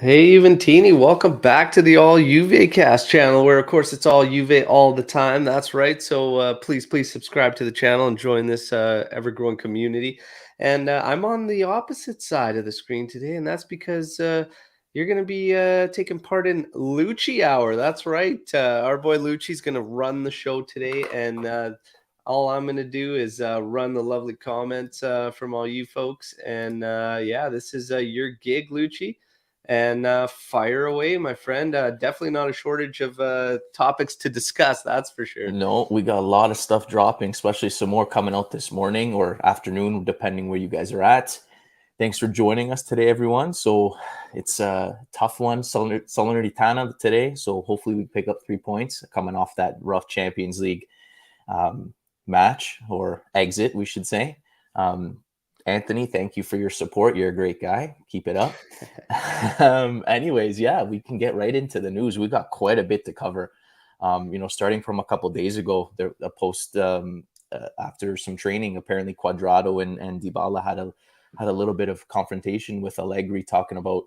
Hey, Juventini, welcome back to the All Juve Cast channel, where, of course, it's all Juve all the time. That's right. So please subscribe to the channel and join this ever-growing community. And I'm on the opposite side of the screen today, and that's because you're going to be taking part in Lucci Hour. That's right. Our boy Lucci's going to run the show today, and all I'm going to do is run the lovely comments from all you folks. And yeah, this is your gig, Lucci. And fire away, my friend. Definitely not a shortage of topics to discuss, that's for sure. No, we got a lot of stuff dropping, especially some more coming out this morning or afternoon, depending where you guys are at. Thanks for joining us today, everyone. So it's a tough one, Salernitana today. So hopefully we pick up 3 points coming off that rough Champions League match or exit, we should say. Anthony, thank you for your support. You're a great guy. Keep it up. Anyways, yeah, we can get right into the news. We got quite a bit to cover. Starting from a couple days ago, a post after some training, apparently Quadrado and Dybala had a little bit of confrontation with Allegri, talking about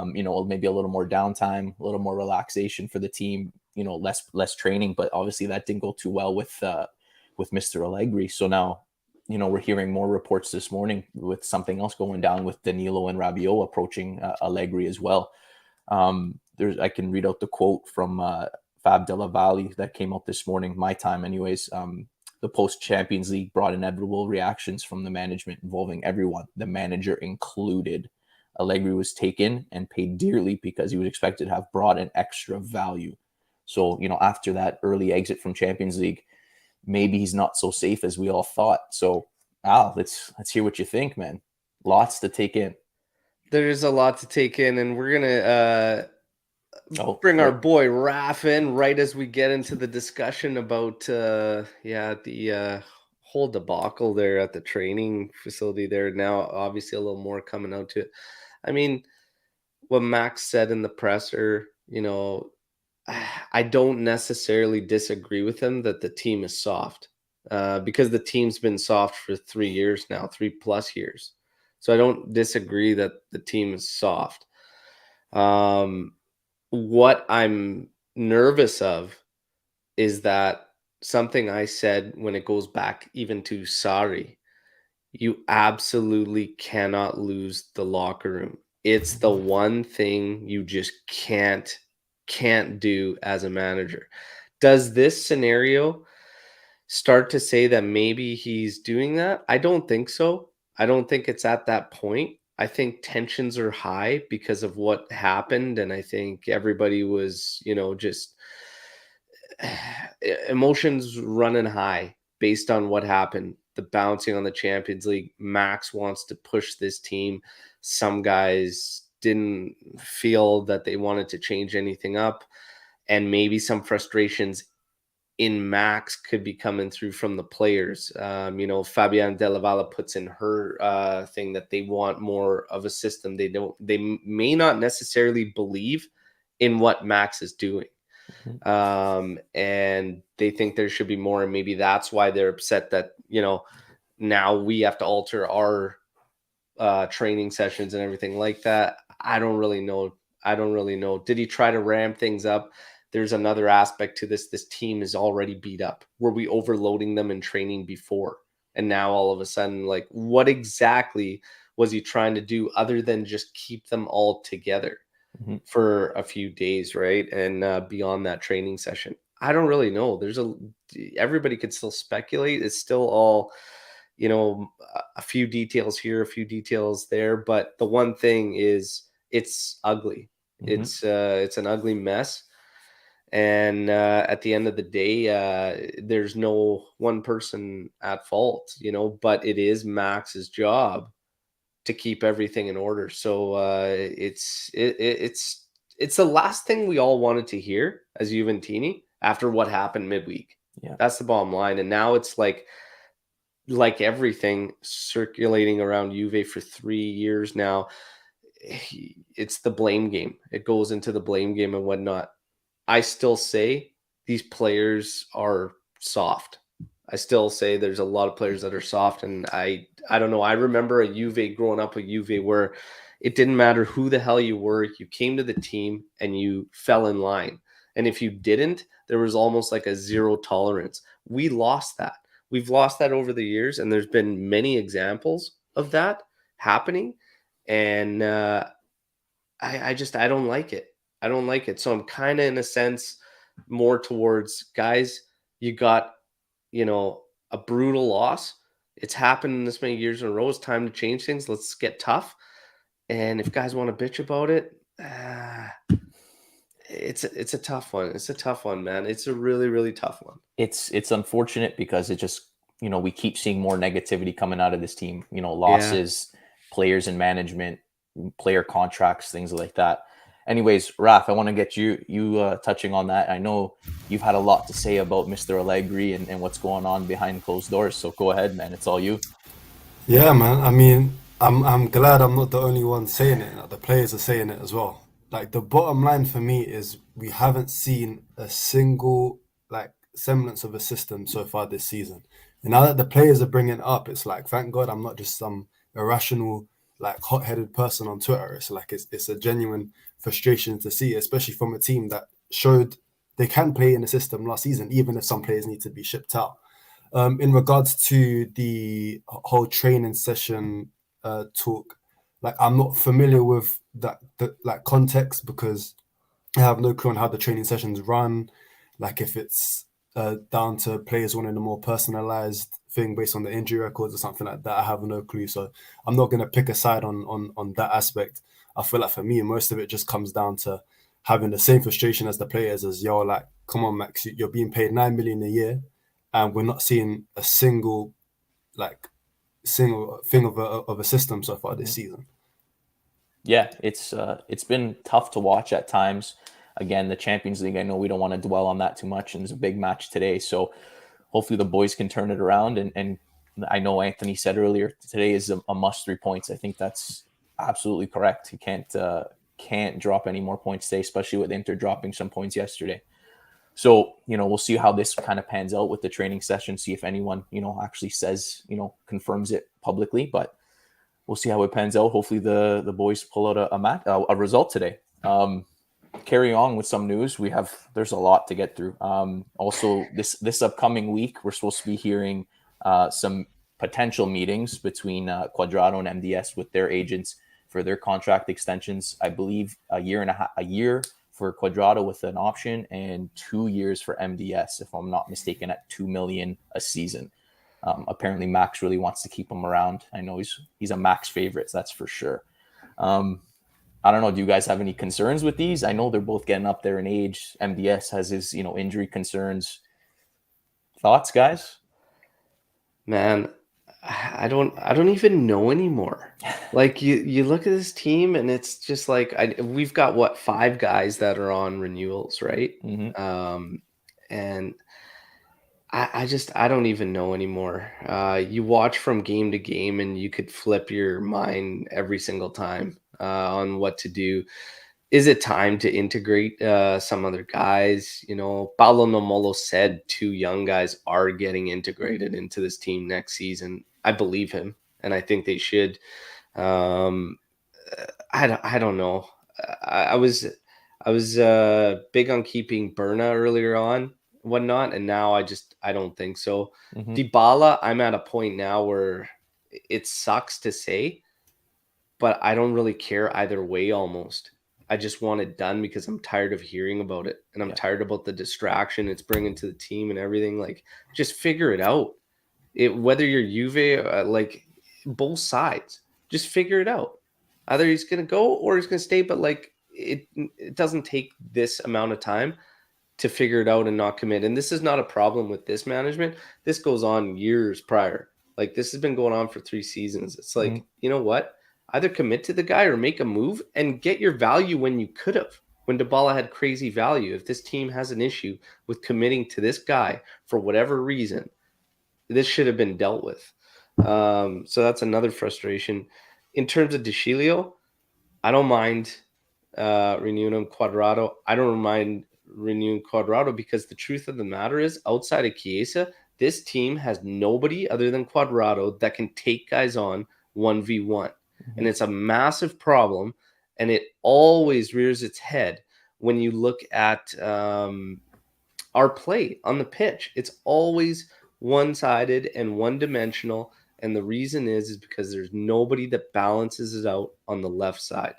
maybe a little more downtime, a little more relaxation for the team, less training. But obviously that didn't go too well with Mr. Allegri. So now, we're hearing more reports this morning with something else going down with Danilo and Rabiot approaching Allegri as well. I can read out the quote from Fab Della Valle that came out this morning, my time anyways. The post-Champions League brought inevitable reactions from the management involving everyone, the manager included. Allegri was taken and paid dearly because he was expected to have brought an extra value. So, after that early exit from Champions League, maybe he's not so safe as we all thought. So, Al, let's hear what you think, man. Lots to take in. There's a lot to take in, and we're gonna bring our boy Raph in right as we get into the discussion about the whole debacle there at the training facility there. Now, obviously, a little more coming out to it. I mean, what Max said in the presser, I don't necessarily disagree with him that the team is soft, because the team's been soft for 3 years now, 3+ years. So I don't disagree that the team is soft. What I'm nervous of is that something I said when it goes back even to Sarri, you absolutely cannot lose the locker room. It's the one thing you just can't do as a manager. Does this scenario start to say that maybe he's doing that? I don't think so. I don't think it's at that point. I think tensions are high because of what happened, and I think everybody was, just emotions running high based on what happened. The bouncing on the Champions League. Max wants to push this team. Some guys didn't feel that they wanted to change anything up, and maybe some frustrations in Max could be coming through from the players. Fabian Della Valle puts in her thing that they want more of a system. They may not necessarily believe in what Max is doing. And they think there should be more, and maybe that's why they're upset that now we have to alter our training sessions and everything like that. I don't really know. Did he try to ramp things up? There's another aspect to this. This team is already beat up. Were we overloading them in training before? And now all of a sudden, like, what exactly was he trying to do other than just keep them all together for a few days, right? And beyond that training session, I don't really know. Everybody could still speculate. It's still all, a few details here, a few details there. But the one thing is, it's ugly. It's an ugly mess. And at the end of the day, there's no one person at fault, but it is Max's job to keep everything in order. So it's the last thing we all wanted to hear as Juventini after what happened midweek. Yeah. That's the bottom line. And now it's like everything circulating around Juve for 3 years now, it's the blame game. It goes into the blame game and whatnot. I still say these players are soft. I still say there's a lot of players that are soft, and I don't know. I remember a Juve growing up with Juve where it didn't matter who the hell you were. You came to the team and you fell in line. And if you didn't, there was almost like a zero tolerance. We lost that. We've lost that over the years, and there's been many examples of that happening. And I don't like it. I don't like it. So I'm kind of in a sense more towards guys. You got, a brutal loss. It's happened this many years in a row. It's time to change things. Let's get tough. And if guys want to bitch about it, it's a tough one. It's a tough one, man. It's a really, really tough one. It's unfortunate because it just, we keep seeing more negativity coming out of this team, losses, players and management, player contracts, things like that. Anyways, Raph, I want to get you touching on that. I know you've had a lot to say about Mr. Allegri and what's going on behind closed doors. So go ahead, man. It's all you. Yeah, man. I mean, I'm glad I'm not the only one saying it. Like, the players are saying it as well. Like the bottom line for me is we haven't seen a single like semblance of a system so far this season. And now that the players are bringing it up, it's like thank God I'm not just some irrational like hot-headed person on Twitter. It's like it's a genuine frustration to see, especially from a team that showed they can play in the system last season, even if some players need to be shipped out. In regards to the whole training session talk, like I'm not familiar with that like context because I have no clue on how the training sessions run. Like if it's down to players wanting a more personalized thing based on the injury records or something like that, I have no clue. So I'm not going to pick a side on that aspect. I feel like for me, most of it just comes down to having the same frustration as the players as yo, like, come on, Max, you're being paid 9 million a year and we're not seeing a single thing of a system so far this season. Yeah, it's been tough to watch at times. Again, the Champions League, I know we don't want to dwell on that too much, and there's a big match today. So hopefully the boys can turn it around. And I know Anthony said earlier today is a must 3 points. I think that's absolutely correct. He can't drop any more points today, especially with Inter dropping some points yesterday. So, we'll see how this kind of pans out with the training session, see if anyone, actually says, confirms it publicly, but we'll see how it pans out. Hopefully the boys pull out a result today. Carry on with some news. There's a lot to get through. Also this upcoming week, we're supposed to be hearing some potential meetings between Cuadrado and MDS with their agents for their contract extensions. I believe a year for Cuadrado with an option and 2 years for MDS, if I'm not mistaken, at $2 million a season. Apparently Max really wants to keep him around. I know he's a Max favorite, that's for sure. I don't know. Do you guys have any concerns with these? I know they're both getting up there in age. MDS has his, injury concerns. Thoughts, guys? Man, I don't even know anymore. Like you look at this team and it's just like we've got what 5 guys that are on renewals, right? Mm-hmm. And I don't even know anymore. You watch from game to game and you could flip your mind every single time on what to do. Is it time to integrate some other guys? Paulo Nomolo said 2 young guys are getting integrated into this team next season. I believe him, and I think they should. I don't know. I was big on keeping Berna earlier on, whatnot, and now I don't think so. Mm-hmm. Dybala, I'm at a point now where it sucks to say, but I don't really care either way almost. I just want it done because I'm tired of hearing about it, and I'm tired about the distraction it's bringing to the team and everything. Like, just figure it out. Whether you're Juve, like both sides, just figure it out. Either he's gonna go or he's gonna stay, but like it doesn't take this amount of time to figure it out and not commit. And this is not a problem with this management. This goes on years prior. Like this has been going on for 3 seasons. It's like, you know what? Either commit to the guy or make a move and get your value when you could have. When Dybala had crazy value. If this team has an issue with committing to this guy for whatever reason, this should have been dealt with. So that's another frustration. In terms of DeCilio, I don't mind renewing him. Cuadrado, I don't mind renewing Cuadrado because the truth of the matter is, outside of Chiesa, this team has nobody other than Cuadrado that can take guys on 1v1. And it's a massive problem. And it always rears its head when you look at our play on the pitch. It's always one-sided and one-dimensional. And the reason is because there's nobody that balances it out on the left side.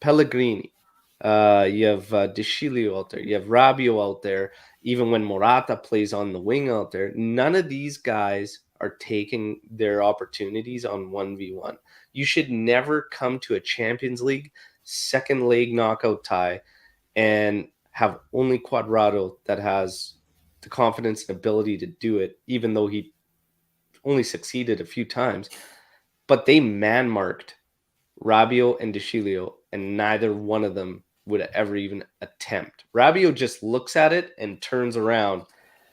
Pellegrini, you have De Sciglio out there, you have Rabiot out there, even when Morata plays on the wing out there, none of these guys are taking their opportunities on 1v1. You should never come to a Champions League second leg knockout tie and have only Cuadrado that has the confidence and ability to do it, even though he only succeeded a few times. But they man-marked Rabiot and De Sciglio, and neither one of them would ever even attempt. Rabiot just looks at it and turns around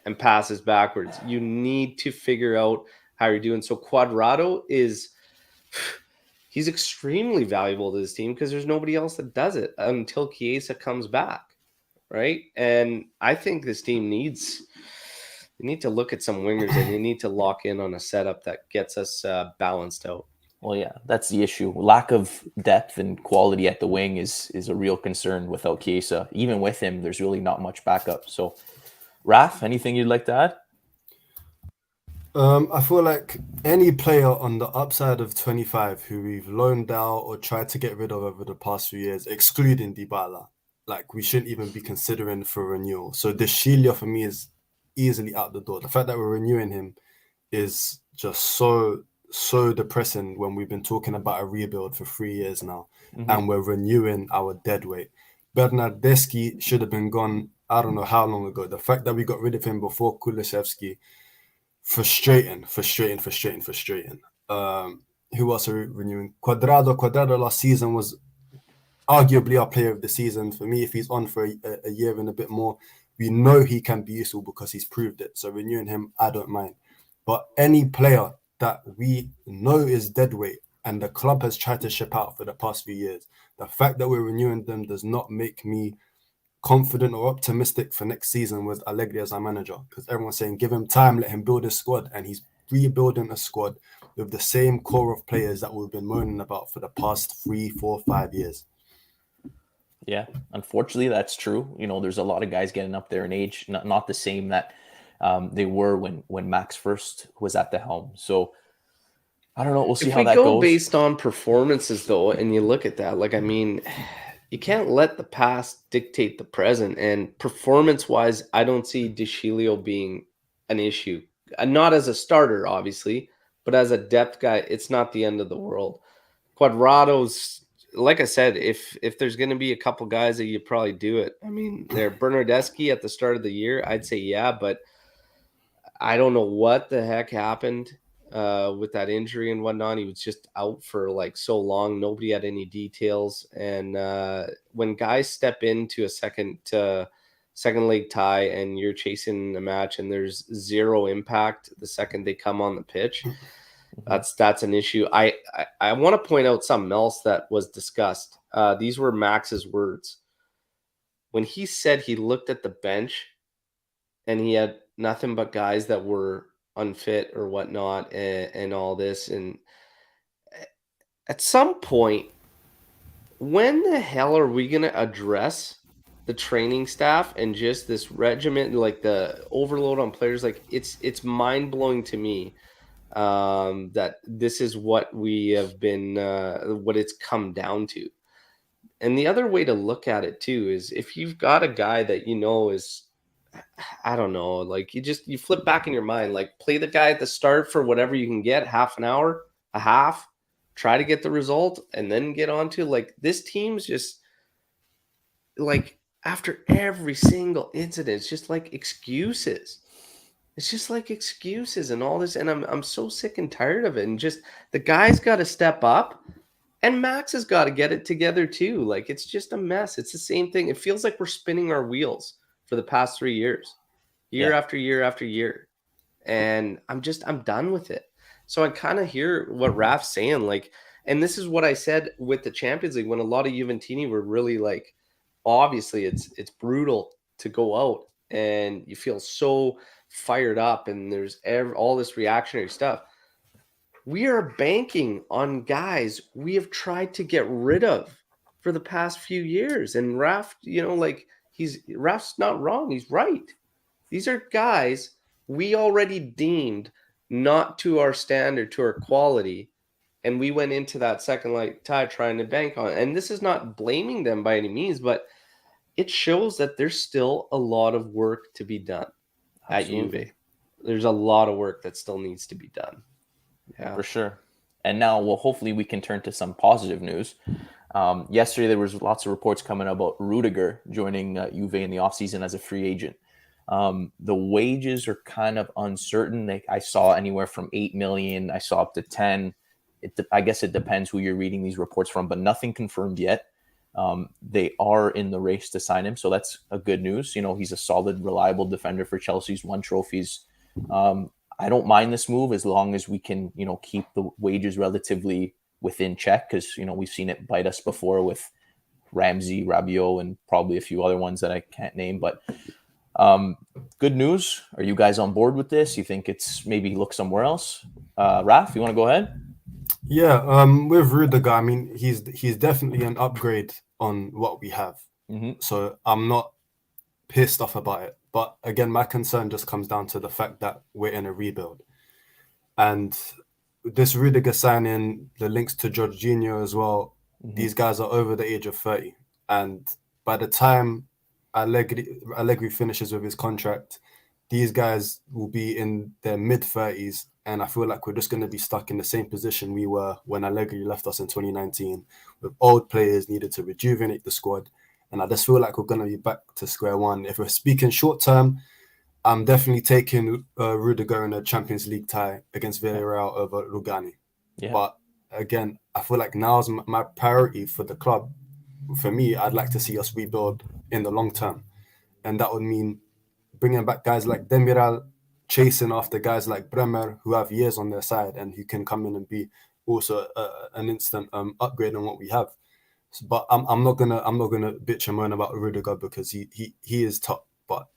and passes backwards. You need to figure out how you're doing. So Cuadrado he's extremely valuable to this team because there's nobody else that does it until Chiesa comes back, right? And I think this team they need to look at some wingers and they need to lock in on a setup that gets us balanced out. Well, yeah, that's the issue. Lack of depth and quality at the wing is a real concern without Chiesa. Even with him, there's really not much backup. So, Raph, anything you'd like to add? I feel like any player on the upside of 25 who we've loaned out or tried to get rid of over the past few years, excluding Dybala, like we shouldn't even be considering for renewal. So De Sciglio for me is easily out the door. The fact that we're renewing him is just so depressing when we've been talking about a rebuild for 3 years now, and we're renewing our dead weight. Bernardeschi should have been gone, I don't know how long ago. The fact that we got rid of him before Kulusevski, frustrating. Who else are we renewing? Cuadrado last season was arguably our player of the season. For me, if he's on for a year and a bit more, we know he can be useful because he's proved it. So renewing him, I don't mind. But any player that we know is dead weight and the club has tried to ship out for the past few years, the fact that we're renewing them does not make me confident or optimistic for next season with Allegri as our manager, because everyone's saying give him time, let him build his squad, and he's rebuilding a squad with the same core of players that we've been moaning about for the past 3, 4, 5 years. Yeah, unfortunately, that's true. You know, there's a lot of guys getting up there in age, not the same that they were when Max first was at the helm. So I don't know. We'll see how that goes. If we go based on performances, though, and you look at that, like, I mean, you can't let the past dictate the present. And performance-wise, I don't see De Sciglio being an issue. Not as a starter, obviously, but as a depth guy, it's not the end of the world. Cuadrado's, like I said, if there's going to be a couple guys that you probably do it. I mean, they're Bernardeschi at the start of the year. I'd say yeah, but I don't know what the heck happened with that injury and whatnot. He was just out for like so long. Nobody had any details. And when guys step into a second leg tie and you're chasing a match and there's zero impact the second they come on the pitch, that's an issue. I want to point out something else that was discussed. These were Max's words. When he said he looked at the bench and he had nothing but guys that were unfit or whatnot and all this. And at some point, when the hell are we going to address the training staff and just this regiment, like the overload on players? Like it's mind-blowing to me that this is what we have been, what it's come down to. And the other way to look at it too is if you've got a guy that you know is, I don't know, like you flip back in your mind, like play the guy at the start for whatever you can get, half an hour, a half, try to get the result, and then get on to like this team's just like after every single incident, it's just like excuses. It's just like excuses and all this. And I'm so sick and tired of it. And just the guy's got to step up and Max has got to get it together too. Like it's just a mess. It's the same thing. It feels like we're spinning our wheels for the past 3 years, year after year after year. And I'm done with it. So I kind of hear what Raph's saying. Like, and this is what I said with the Champions League when a lot of Juventini were really like, obviously it's brutal to go out and you feel so fired up and there's all this reactionary stuff. We are banking on guys we have tried to get rid of for the past few years. And Raph, Raph's not wrong. He's right. These are guys we already deemed not to our standard, to our quality. And we went into that second light tie trying to bank on it. And this is not blaming them by any means, but it shows that there's still a lot of work to be done at Juve. There's a lot of work that still needs to be done. Yeah, for sure. And now, well, hopefully we can turn to some positive news. Yesterday, there was lots of reports coming about Rudiger joining Juve in the offseason as a free agent. The wages are kind of uncertain. I saw anywhere from 8 million. I saw up to 10. I guess it depends who you're reading these reports from, but nothing confirmed yet. They are in the race to sign him, so that's a good news. He's a solid, reliable defender for Chelsea. He's won trophies. I don't mind this move as long as we can, keep the wages relatively within check, because we've seen it bite us before with Ramsey, Rabiot, and probably a few other ones that I can't name. But good news. Are you guys on board with this? You think it's maybe look somewhere else? Raph, you want to go ahead? Yeah, with Rudiger, I mean, he's definitely an upgrade on what we have. So I'm not pissed off about it. But again, my concern just comes down to the fact that we're in a rebuild. And this Rudiger signing, the links to Jorginho as well, these guys are over the age of 30. And by the time Allegri finishes with his contract, these guys will be in their mid-30s. And I feel like we're just going to be stuck in the same position we were when Allegri left us in 2019, with old players needed to rejuvenate the squad. And I just feel like we're going to be back to square one. If we're speaking short term, I'm definitely taking Rudiger in a Champions League tie against Villarreal over Rugani. Yeah. But again, I feel like now's my priority for the club. For me, I'd like to see us rebuild in the long term. And that would mean bringing back guys like Demiral, chasing after guys like Bremer, who have years on their side and who can come in and be also an instant upgrade on what we have. But I'm not gonna bitch and moan about Rudiger because he is top. But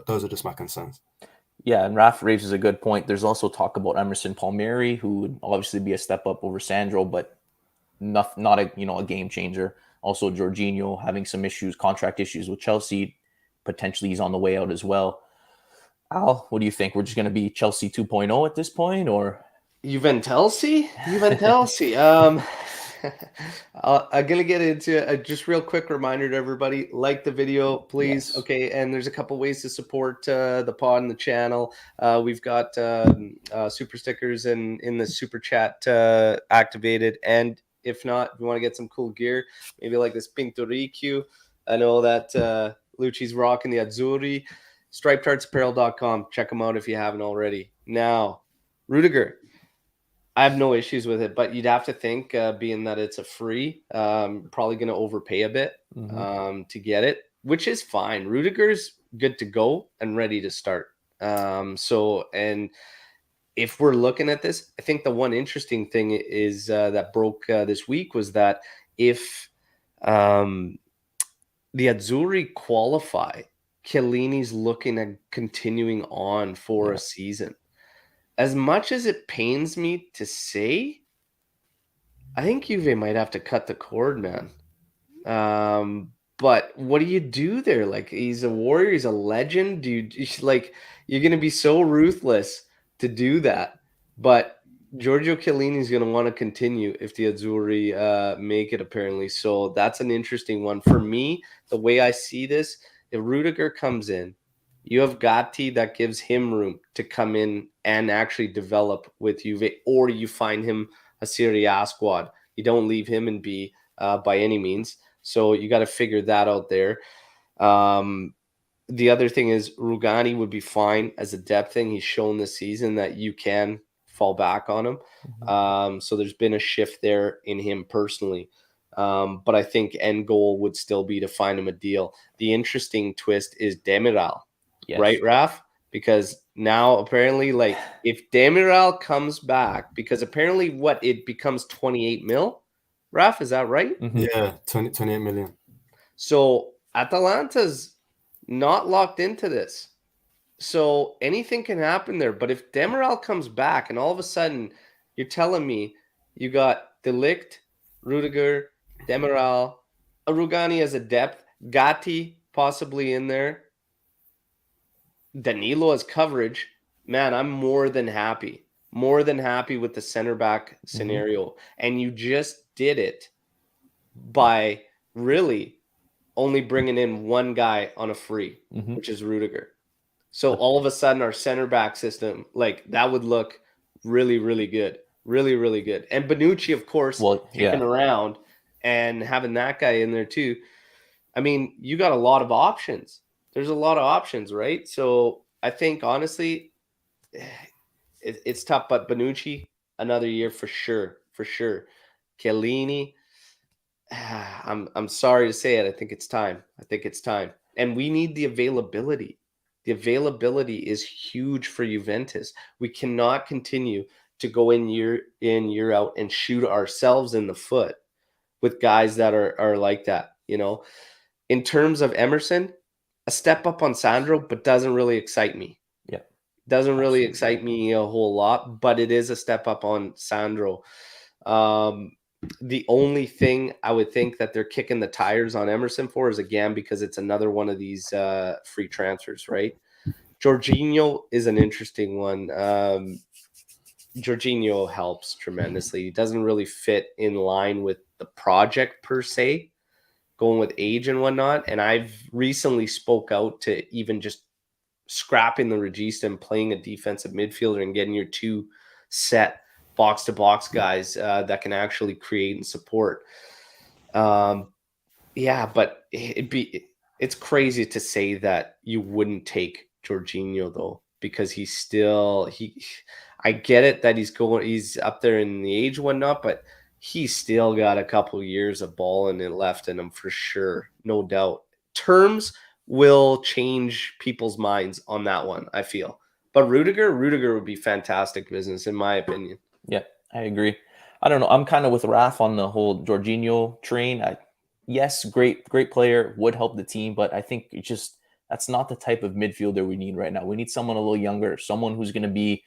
those are just my concerns. Yeah, and Raph raises a good point. There's also talk about Emerson Palmieri, who would obviously be a step up over Sandro, but not a game changer. Also, Jorginho having some contract issues with Chelsea. Potentially, he's on the way out as well. Al, what do you think? We're just going to be Chelsea 2.0 at this point, or Juventus? I'm going to get into just real quick reminder to everybody, like the video, please. Yes. Okay. And there's a couple ways to support the pod and the channel. We've got super stickers in the super chat activated. And if not, if you want to get some cool gear, maybe like this Pinturicchio. I know that Lucci's rocking the Azzurri. StripedHeartsApparel.com. Check them out if you haven't already. Now, Rudiger. I have no issues with it, but you'd have to think, being that it's a free, probably going to overpay a bit to get it, which is fine. Rudiger's good to go and ready to start. And if we're looking at this, I think the one interesting thing is that broke this week was that if the Azzurri qualify, Chiellini's looking at continuing on for a season. As much as it pains me to say, I think Juve might have to cut the cord, man. But what do you do there? Like, he's a warrior, he's a legend. You're going to be so ruthless to do that. But Giorgio Chiellini's going to want to continue if the Azzurri make it, apparently. So that's an interesting one. For me, the way I see this, if Rudiger comes in, you have Gatti that gives him room to come in and actually develop with Juve, or you find him a Serie A squad. You don't leave him in B by any means. So you got to figure that out there. The other thing is Rugani would be fine as a depth thing. He's shown this season that you can fall back on him. So there's been a shift there in him personally. But I think end goal would still be to find him a deal. The interesting twist is Demiral. Yes. Right, Raph? Because now apparently, like, if Demiral comes back, because apparently it becomes 28 mil. Raph, is that right? Yeah, 28 million. So Atalanta's not locked into this. So anything can happen there. But if Demiral comes back and all of a sudden you're telling me you got Delict, Rudiger, Demiral, Rugani as a depth, Gatti possibly in there, Danilo as coverage, man, I'm more than happy. More than happy with the center back scenario. And you just did it by really only bringing in one guy on a free, which is Rudiger. So all of a sudden our center back system, like that would look really, really good. Really, really good. And Bonucci, of course, kicking around and having that guy in there too. I mean, you got a lot of options. There's a lot of options, right? So I think honestly, it's tough, but Bonucci, another year for sure. For sure. Chiellini, I'm sorry to say it. I think it's time. And we need the availability. The availability is huge for Juventus. We cannot continue to go in, year out, and shoot ourselves in the foot with guys that are like that. In terms of Emerson, a step up on Sandro, but doesn't really excite me. Yeah, doesn't really excite me a whole lot, but it is a step up on Sandro. The only thing I would think that they're kicking the tires on Emerson for is, again, because it's another one of these free transfers, right? Jorginho is an interesting one. Jorginho helps tremendously. He doesn't really fit in line with the project per se, going with age and whatnot. And I've recently spoke out to even just scrapping the Regista and playing a defensive midfielder and getting your two set box-to-box guys that can actually create and support. Yeah, but it's crazy to say that you wouldn't take Jorginho though, because I get it that he's up there in the age whatnot, but he's still got a couple years of balling left in him for sure, no doubt. Terms will change people's minds on that one, I feel. But Rudiger would be fantastic business in my opinion. Yeah, I agree. I don't know. I'm kind of with Raph on the whole Jorginho train. Yes, great player, would help the team, but I think that's not the type of midfielder we need right now. We need someone a little younger, someone who's going to be,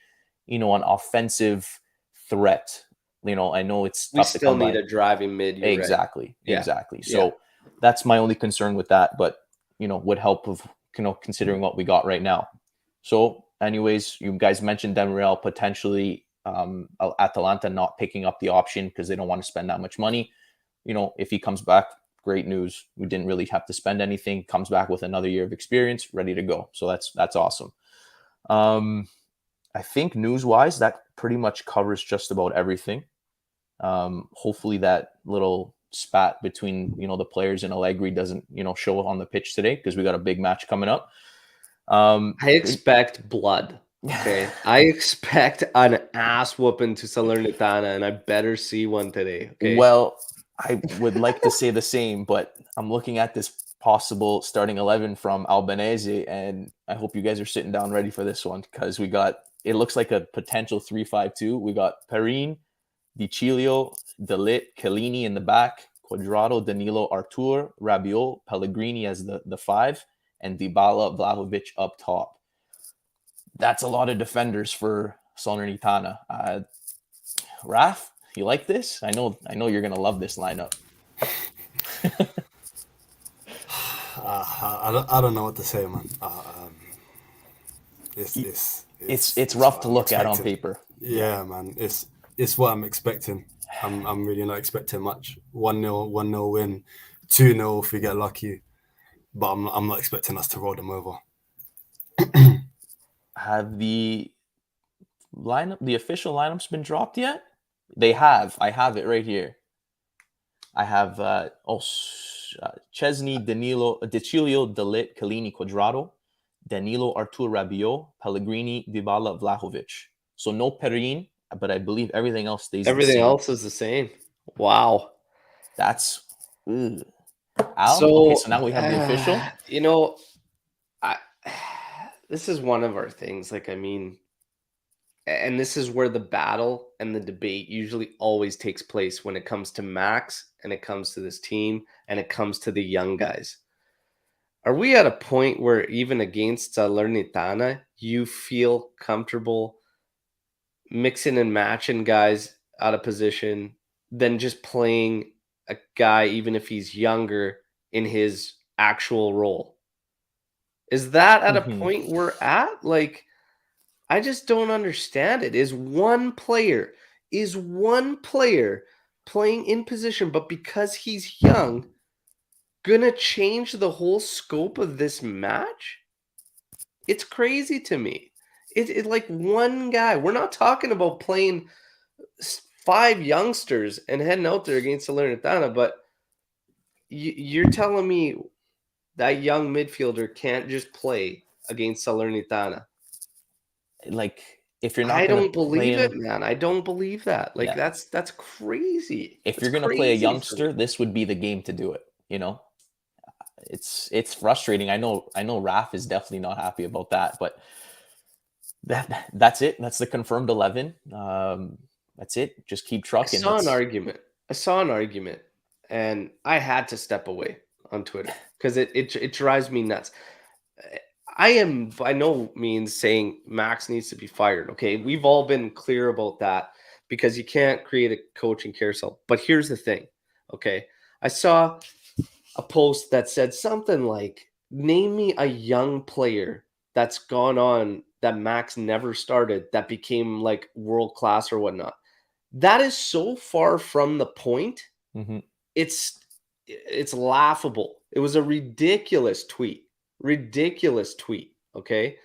an offensive threat. I know it's tough to come by. We still need a driving mid. Exactly. Right. Exactly. So that's my only concern with that, but would help of considering what we got right now. So anyways, you guys mentioned Demiral potentially Atalanta not picking up the option because they don't want to spend that much money. If he comes back, great news. We didn't really have to spend anything. Comes back with another year of experience, ready to go. So that's awesome. I think news-wise, that pretty much covers just about everything. Hopefully that little spat between the players and Allegri doesn't show up on the pitch today, because we got a big match coming up. I expect blood. Okay, I expect an ass whooping to Salernitana, and I better see one today. Okay. Well, I would like to say the same, but I'm looking at this possible starting 11 from Albanese, and I hope you guys are sitting down ready for this one, because it looks like a potential 3-5-2. We got Perin, Di Cilio, Delit, Chiellini in the back, Cuadrado, Danilo, Artur, Rabiot, Pellegrini as the 5, and Dybala, Vlahovic up top. That's a lot of defenders for Salernitana. Raph, you like this? I know you're gonna love this lineup. I don't know what to say, man. It's rough to look at on paper. Yeah, man. It's what I'm expecting. I'm really not expecting much. 1-0 win, 2-0 if we get lucky, but I'm not expecting us to roll them over. Have the official lineups been dropped yet? They have. I have it right here. I have Chesney, Danilo, Di Cilio, Delit, Chiellini, Cuadrado, Danilo, Artur, Rabiot, Pellegrini, Dybala, Vlahovic. So no Perin, but I believe everything else stays the same. Everything else is the same. Wow. That's Al? So now we have the official. This is one of our things. And this is where the battle and the debate usually always takes place when it comes to Max and it comes to this team and it comes to the young guys. Are we at a point where even against Salernitana, you feel comfortable mixing and matching guys out of position than just playing a guy, even if he's younger, in his actual role? Is that at a Mhm. point we're at? Like, I just don't understand it. Is one player playing in position, but because he's young, gonna change the whole scope of this match? It's crazy to me. It like one guy. We're not talking about playing five youngsters and heading out there against Salernitana, but you're telling me that young midfielder can't just play against Salernitana? Like, if you're not I gonna don't play believe it, him, man. I don't believe that. Like yeah. that's crazy. If That's you're gonna play a crazy for me. youngster, this would be the game to do it. It's frustrating. I know Raph is definitely not happy about that, but that's it. That's the confirmed 11. That's it. Just keep I trucking. saw an That's argument. I saw an argument, and I had to step away on Twitter because it drives me nuts. I am by no means saying Max needs to be fired. Okay, we've all been clear about that because you can't create a coaching carousel. But here's the thing. Okay, I saw a post that said something like, "Name me a young player that's gone on that Max never started that became like world class or whatnot." That is so far from the point. Mhm. It's it's laughable. It was a ridiculous tweet. Ridiculous tweet, okay?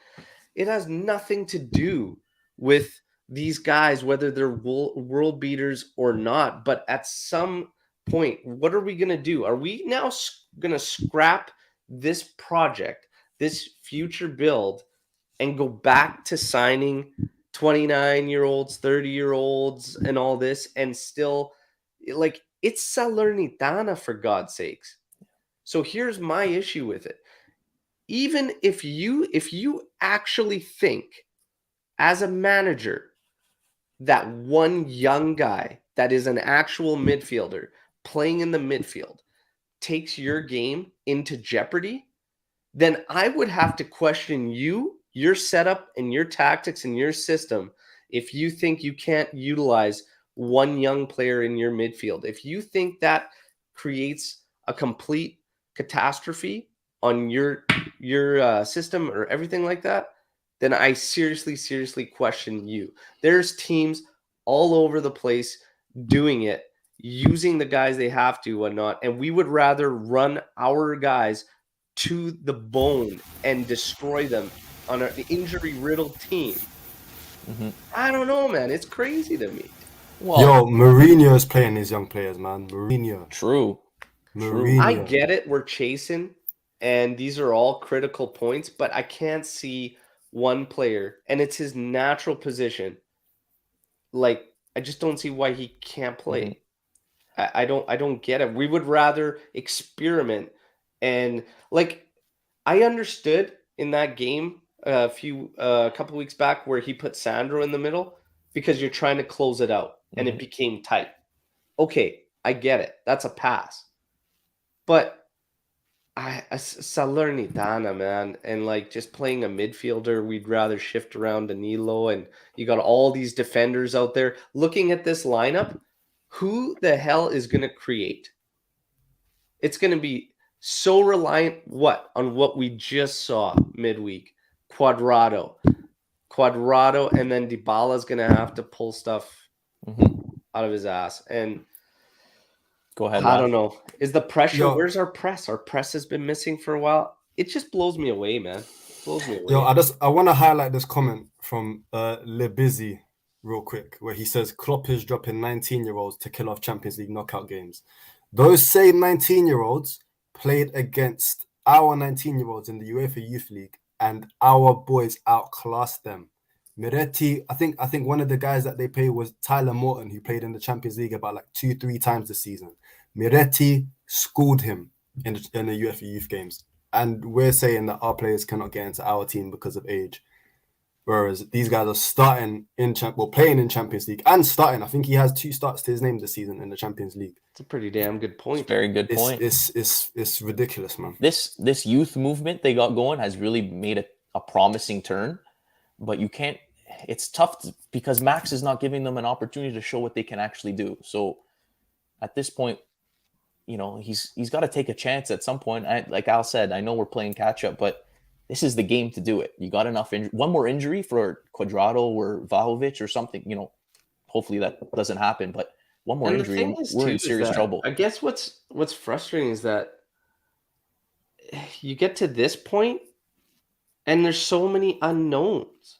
It has nothing to do with these guys, whether they're world beaters or not. But at some point, what are we going to do? Are we now going to scrap this project, this future build, and go back to signing 29-year-olds, 30-year-olds, and all this, and still, like, it's Salernitana, for God's sakes. So here's my issue with it. Even if you actually think as a manager that one young guy that is an actual midfielder playing in the midfield takes your game into jeopardy, then I would have to question you, your setup, and your tactics and your system if you think you can't utilize one young player in your midfield. If you think that creates a complete catastrophe on your system or everything like that, then I seriously question you. There's teams all over the place doing it, using the guys they have to, whatnot, and we would rather run our guys to the bone and destroy them on an injury-riddled team. Mhm. I don't know, man. It's crazy to me. Well, Yo, Mourinho's playing his young players, man. Mourinho. true. True. I Mourinho. get it. We're chasing, and these are all critical points, but I can't see one player, and it's his natural position. Like, I just don't see why he can't play. Mhm. I don't get it. We would rather experiment and like I understood in that game a couple weeks back where he put Sandro in the middle because you're trying to close it out and it Mhm. became tight. Okay, I get it. That's a pass. But Salernitana, man, and like just playing a midfielder, we'd rather shift around Danilo, and you got all these defenders out there. Looking at this lineup, who the hell is going to create? It's going to be so reliant on what we just saw midweek. Quadrado, and then Dybala's going to have to pull stuff Mhm. out of his ass. And Go ahead, I don't Raph. know. Is the pressure? Yo, Where's our press? Our press has been missing for a while. It just blows me away, man. It blows me yo, away. I want to highlight this comment from Le Busy real quick, where he says Klopp is dropping 19-year-olds to kill off Champions League knockout games. Those same 19-year-olds played against our 19-year-olds in the UEFA Youth League, and our boys outclassed them. Miretti, I think one of the guys that they played was Tyler Morton, who played in the Champions League about like 2-3 times this season. Miretti schooled him in the UEFA Youth games, and we're saying that our players cannot get into our team because of age. Whereas these guys are playing in Champions League and starting. I think he has 2 starts to his name this season in the Champions League. It's a pretty damn good point. It's a very good point. It's ridiculous, man. This youth movement they got going has really made a promising turn, but you can't. It's tough because Max is not giving them an opportunity to show what they can actually do. So at this point, he's got to take a chance at some point. Like Al said, I know we're playing catch up, but this is the game to do it. You got enough one more injury for Cuadrado or Vlahovic or something. Hopefully that doesn't happen. But one more injury, we're in serious trouble. I guess what's frustrating is that you get to this point, and there's so many unknowns.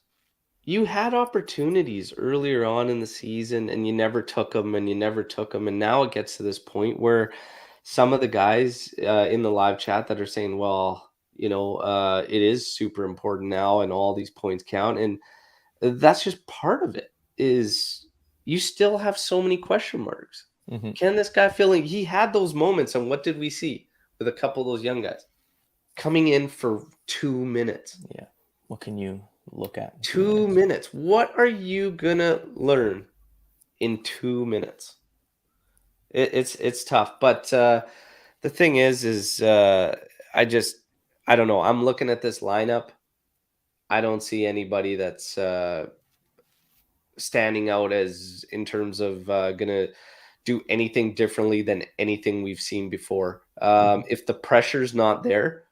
You had opportunities earlier on in the season, and you never took them, and now it gets to this point where some of the guys in the live chat that are saying, well, it is super important now and all these points count. And that's just part of it, is you still have so many question marks. Mm-hmm. Can this guy he had those moments, and what did we see with a couple of those young guys coming in for 2 minutes? Yeah. What can you look at? 2 minutes. What are you going to learn in 2 minutes? It's tough. But the thing is I don't know. I'm looking at this lineup. I don't see anybody that's standing out as in terms of going to do anything differently than anything we've seen before. If the pressure's not there,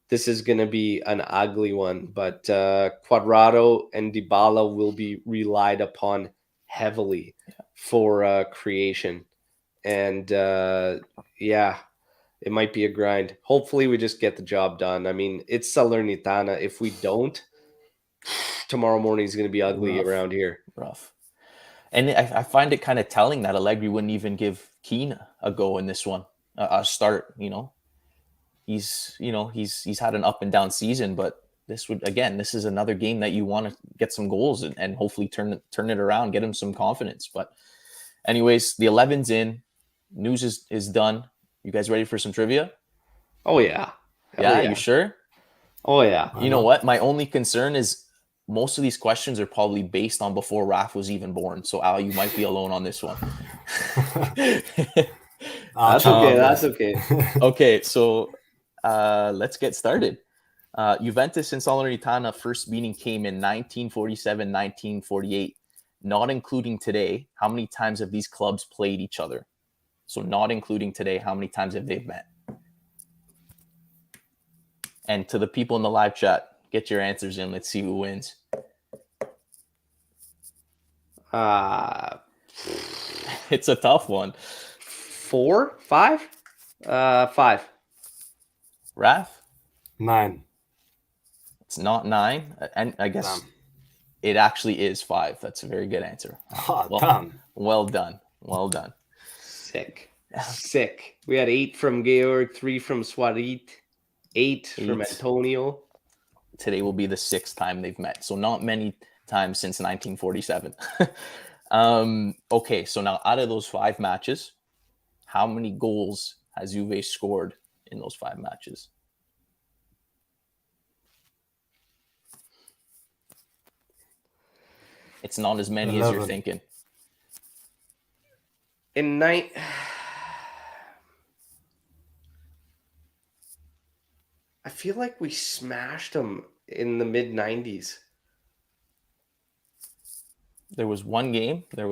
this is going to be an ugly one. But Cuadrado and Dybala will be relied upon heavily for creation. And it might be a grind. Hopefully we just get the job done. I mean, it's Salernitana. If we don't, tomorrow morning is going to be ugly around here. Rough. And I find it kind of telling that Allegri wouldn't even give Keane a go in this one, a start. He's had an up and down season, but this is another game that you want to get some goals and hopefully turn it around, get him some confidence. But anyways, the 11's in. News is done. You guys ready for some trivia? Oh, yeah. Yeah, you sure? Oh, yeah. You know what? My only concern is most of these questions are probably based on before Raph was even born. So, Al, you might be alone on this one. That's okay. Okay, so let's get started. Juventus and Salernitana first meeting came in 1947, 1948. Not including today, how many times have these clubs played each other? So not including today, how many times have they met? And to the people in the live chat, get your answers in. Let's see who wins. It's a tough one. 4? 5? 5. Raph? 9. It's not 9. And I guess it actually is 5. That's a very good answer. Well done. Sick. We had 8 from Georg, 3 from Swarit, 8 from Antonio. Today will be the 6th time they've met. So not many times since 1947. Okay, so now out of those 5 matches, how many goals has Juve scored in those 5 matches? It's not as many 11. as you're thinking. In night, I feel like we smashed them in the mid-90s. There was one game. And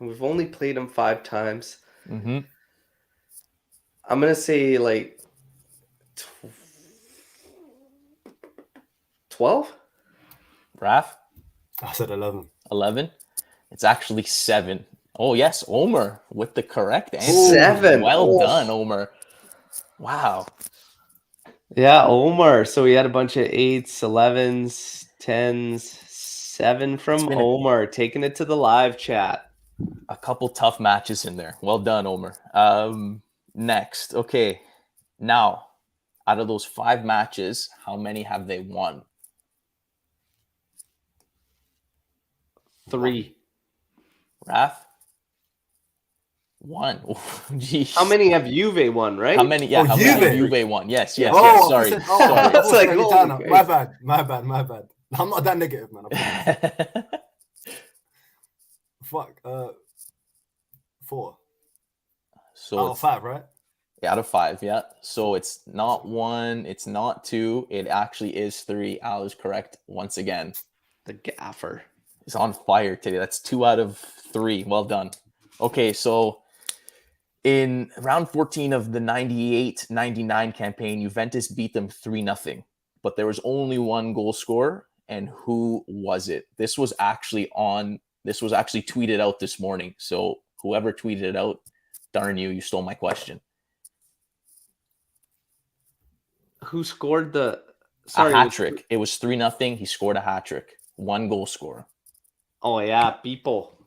we've only played them 5 times. Mm-hmm. I'm going to say like 12? Raph? I said 11. 11? It's actually 7. Oh, yes, Omer with the correct answer. 7. Well done, Omer. Wow. Yeah, Omer. So we had a bunch of 8s, 11s, 10s, 7 from Omer, taking it to the live chat. A couple tough matches in there. Well done, Omer. Next. Okay. Now, out of those 5 matches, how many have they won? 3. Raph? One. Jeez. How many have Juve won, right? How many? Yeah, Oh, how many have Juve. Juve won? Yes. Yeah. Oh, Sorry. I thought it was It's like, Salernitana. holy My Christ. bad. I'm not that negative, man. I promise. Fuck. 4 So out of it's 5, right? out of 5, yeah. So it's not 1, it's not 2, it actually is 3. Al is correct once again. The gaffer. He's on fire today. That's 2 out of 3. Well done. Okay, so in round 14 of the 98-99 campaign, Juventus beat them 3-0. But there was only one goal scorer, and who was it? This was actually tweeted out this morning. So whoever tweeted it out, darn you, you stole my question. Who scored the A hat trick. It was 3-0. He scored a hat trick. One goal scorer. Oh yeah, people.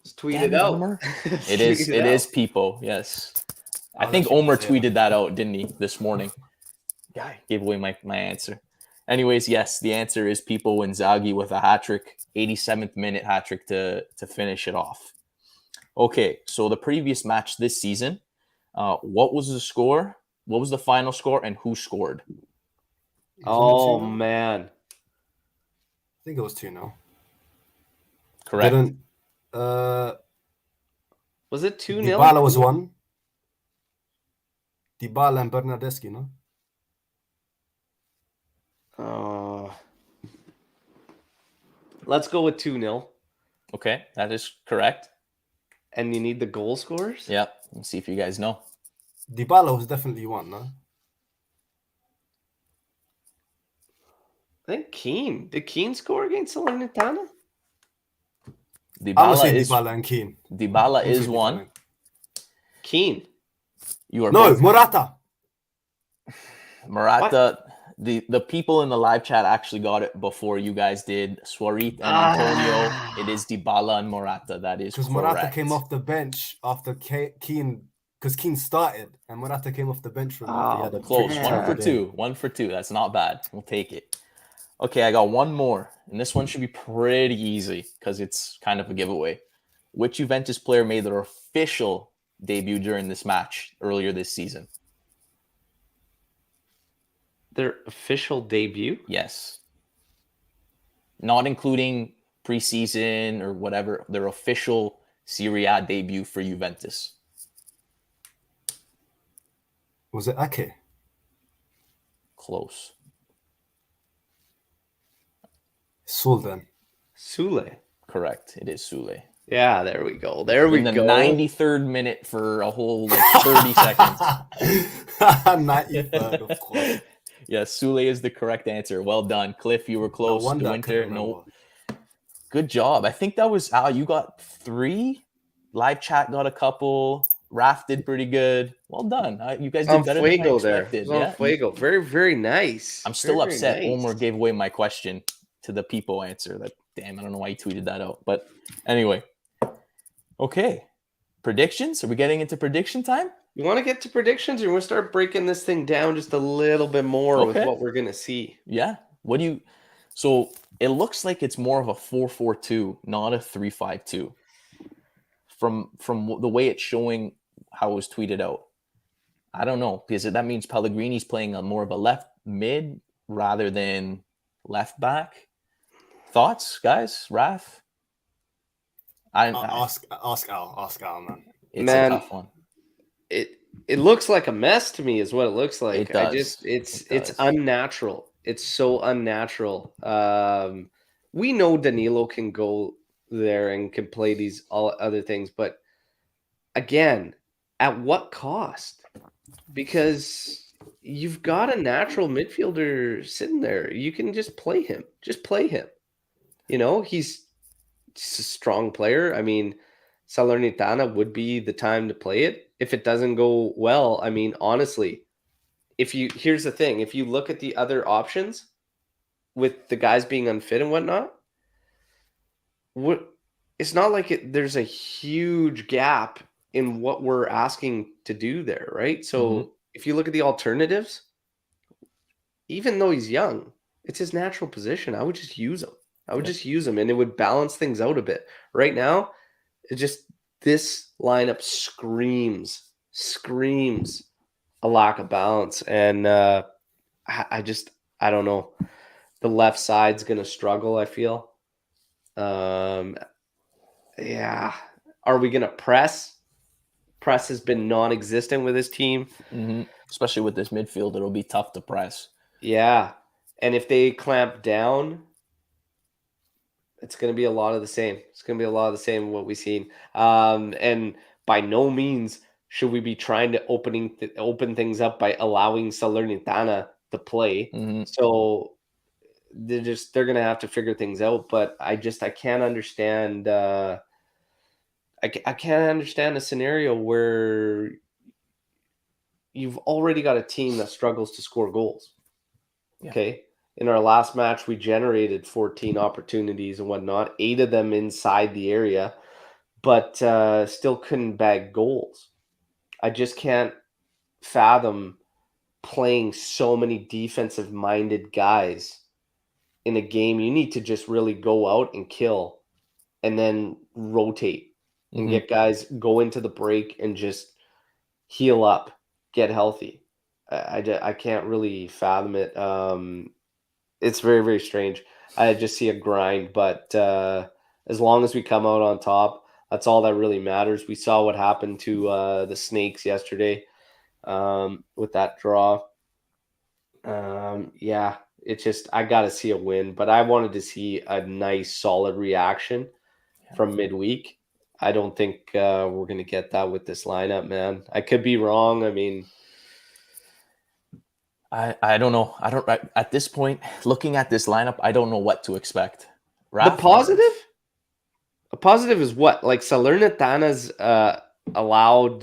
It's tweeted out. Omer. It is people, yes. I think let you Omer say tweeted that out, didn't he, this morning? Guy gave away my answer. Anyways, yes, the answer is Pipo Inzaghi with a hat trick, 87th minute hat trick to finish it off. Okay, so the previous match this season, what was the score? What was the final score, and who scored? Oh man, I think it was 2-0. Correct. Was it 2-0? Dybala was 1. Dybala and Bernardeschi, no? Let's go with 2-0. Okay, that is correct. And you need the goal scorers? Yep. Let's see if you guys know. Dybala was definitely 1, no? I think Keane. Did Keane score against Salernitana? Dybala and Keane. Dybala is 1. Keane. You are No, both. Morata. Morata. The people in the live chat actually got it before you guys did. Swarit and Antonio. It is Dybala and Morata. That is because correct. Morata came off the bench after Keane. Because Keane started and Morata came off the bench for him. After he had a Close. tricky 1 time for again. 2. 1 for 2. That's not bad. We'll take it. Okay, I got one more. And this one should be pretty easy because it's kind of a giveaway. Which Juventus player made their official debut during this match earlier this season? Their official debut? Yes. Not including preseason or whatever. Their official Serie A debut for Juventus. Was it Ake? Close. Sultan. Sule. Correct. It is Sule. Yeah, there we go. There we In the go. 93rd minute for a whole 30 seconds. 93rd, of course. Yes, Sule is the correct answer. Well done. Cliff, you were close. No wonder I Winter, couldn't no. remember. Good job. I think that was Al. You got 3. Live chat got a couple. Raph did pretty good. Well done. You guys did better than I Fuego there. expected. On Yeah. Fuego. Very, very nice. I'm still Very, upset. very nice. Omer gave away my question to the people answer. That damn, I don't know why he tweeted that out. But anyway. Okay. Predictions? Are we getting into prediction time? You want to get to predictions, or you want to start breaking this thing down just a little bit more with what we're gonna see? Yeah. What do you? So it looks like it's more of a 4-4-2, not a 3-5-2. From the way it's showing how it was tweeted out, I don't know, because that means Pellegrini's playing on more of a left mid rather than left back. Thoughts, guys? Raph? Ask Al, man. It's a tough one. It looks like a mess to me, is what it looks like. It does. It's unnatural. It's so unnatural. We know Danilo can go there and can play these all other things, but again, at what cost? Because you've got a natural midfielder sitting there. You can just play him. Just play him. You know, he's a strong player. I mean, Salernitana would be the time to play it. If it doesn't go well, I mean, honestly, here's the thing. If you look at the other options with the guys being unfit and whatnot, it's not like there's a huge gap in what we're asking to do there, right? So if you look at the alternatives, even though he's young, it's his natural position. I would just use him. And it would balance things out a bit. Right now, this lineup screams a lack of balance. And I don't know. The left side's going to struggle, I feel. Yeah. Are we going to press? Press has been non-existent with his team. Mm-hmm. Especially with this midfield, it'll be tough to press. Yeah. And if they clamp down, it's going to be a lot of the same. It's going to be a lot of the same what we've seen. And by no means should we be trying to open things up by allowing Salernitana to play. Mm-hmm. So they're going to have to figure things out. But I can't understand. I can't understand a scenario where you've already got a team that struggles to score goals. Yeah. Okay. In our last match, we generated 14 opportunities and whatnot, 8 of them inside the area, but still couldn't bag goals. I just can't fathom playing so many defensive-minded guys in a game. You need to just really go out and kill and then rotate and get guys go into the break and just heal up, get healthy. I can't really fathom it. It's very, very strange. I just see a grind, but as long as we come out on top, that's all that really matters. We saw what happened to the Snakes yesterday with that draw. Yeah, it's just I got to see a win, but I wanted to see a nice, solid reaction from midweek. I don't think we're going to get that with this lineup, man. I could be wrong. I mean, I don't know. At this point, looking at this lineup, I don't know what to expect. Raph? A positive is what? Like Salernitana's allowed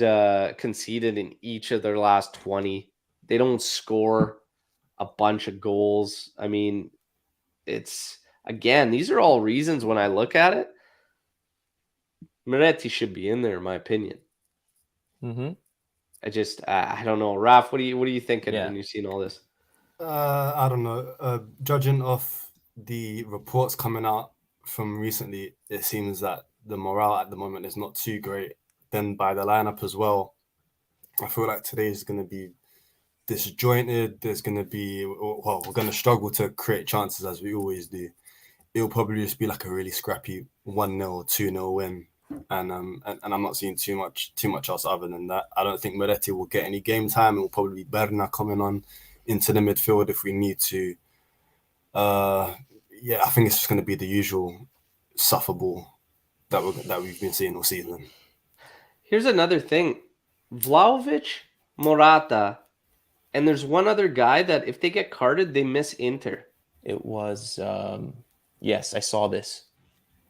conceded in each of their last 20. They don't score a bunch of goals. I mean, it's again, these are all reasons when I look at it. Moretti should be in there, in my opinion. Mm-hmm. I don't know. Raph, what are you thinking when you've seen all this? I don't know. Judging off the reports coming out from recently, it seems that the morale at the moment is not too great. Then by the lineup as well, I feel like today is going to be disjointed. There's going to be, well, we're going to struggle to create chances as we always do. It'll probably just be like a really scrappy 1-0 or 2-0 win. And I'm not seeing too much else other than that. I don't think Moretti will get any game time. It will probably be Berna coming on into the midfield if we need to. I think it's just going to be the usual sufferball that we've been seeing all season. Here's another thing. Vlahovic, Morata, and there's one other guy that if they get carded, they miss Inter. It was, yes, I saw this.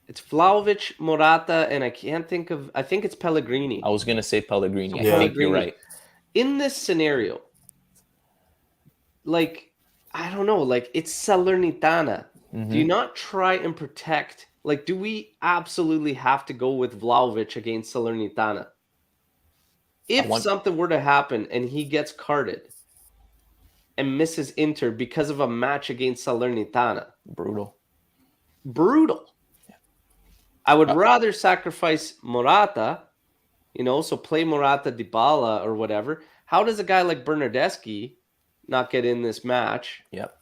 It's Vlahovic, Morata, and I think it's Pellegrini. I was going to say Pellegrini. So I think you're right. In this scenario, like, I don't know, like, it's Salernitana. Mm-hmm. Do you not try and protect? Like, do we absolutely have to go with Vlahovic against Salernitana? If something were to happen and he gets carded and misses Inter because of a match against Salernitana. Brutal. Yeah. I would rather sacrifice Morata, so play Morata, Dybala, or whatever. How does a guy like Bernardeschi not get in this match? Yep.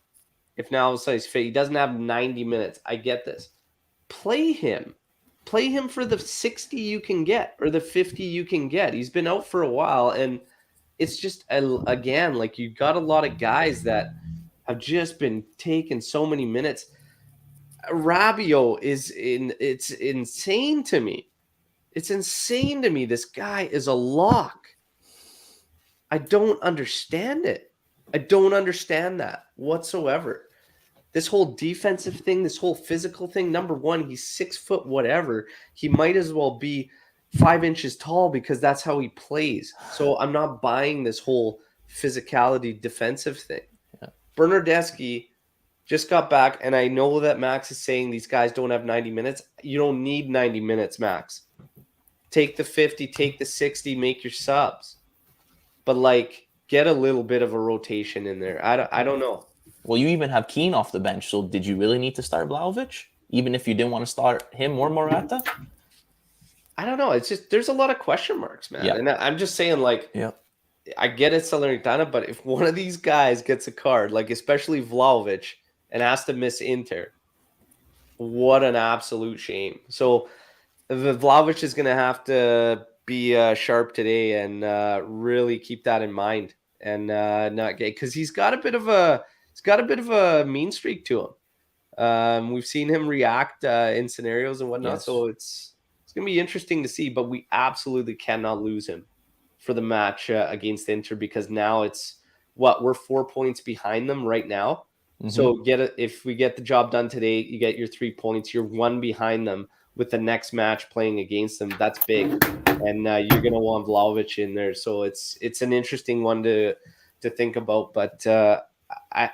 If now he's fit, he doesn't have 90 minutes. I get this. Play him. Play him for the 60 you can get or the 50 you can get. He's been out for a while, and it's just, again, like you got a lot of guys that have just been taking so many minutes. Rabiot it's insane to me. It's insane to me. This guy is a lock. I don't understand it. I don't understand that whatsoever. This whole defensive thing, this whole physical thing, number one, he's 6 foot whatever. He might as well be 5 inches tall because that's how he plays. So I'm not buying this whole physicality defensive thing. Yeah. Bernardeschi just got back, and I know that Max is saying these guys don't have 90 minutes. You don't need 90 minutes, Max. Take the 50, take the 60, make your subs. But, like, get a little bit of a rotation in there. I don't know. Well, you even have Keane off the bench, so did you really need to start Vlahovic? Even if you didn't want to start him or Morata? I don't know. It's just there's a lot of question marks, man. Yeah. And I'm just saying, like, Yeah. I get it, Salernitana, but if one of these guys gets a card, like especially Vlahovic, and has to miss Inter, what an absolute shame. So Vlahovic is going to have to be sharp today and really keep that in mind and not get, because he's got a bit of a mean streak to him. We've seen him react in scenarios and whatnot, Yes. so it's going to be interesting to see. But we absolutely cannot lose him for the match against Inter, because now it's we're 4 points behind them right now. Mhm. So if we get the job done today, you get your 3 points. You're one behind them with the next match playing against them. That's big, and you're going to want Vlahovic in there. So it's an interesting one to think about. But I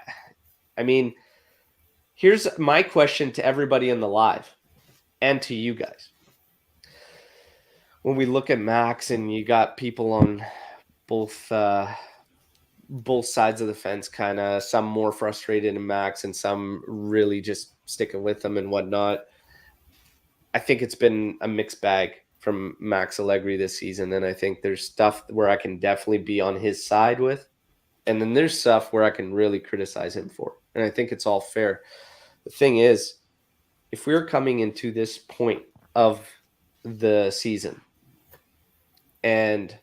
mean, here's my question to everybody in the live and to you guys. When we look at Max, and you got people on both sides of the fence, kind of, some more frustrated in Max and some really just sticking with him and whatnot. I think it's been a mixed bag from Max Allegri this season, and I think there's stuff where I can definitely be on his side with, and then there's stuff where I can really criticize him for, and I think it's all fair. The thing is, if we're coming into this point of the season and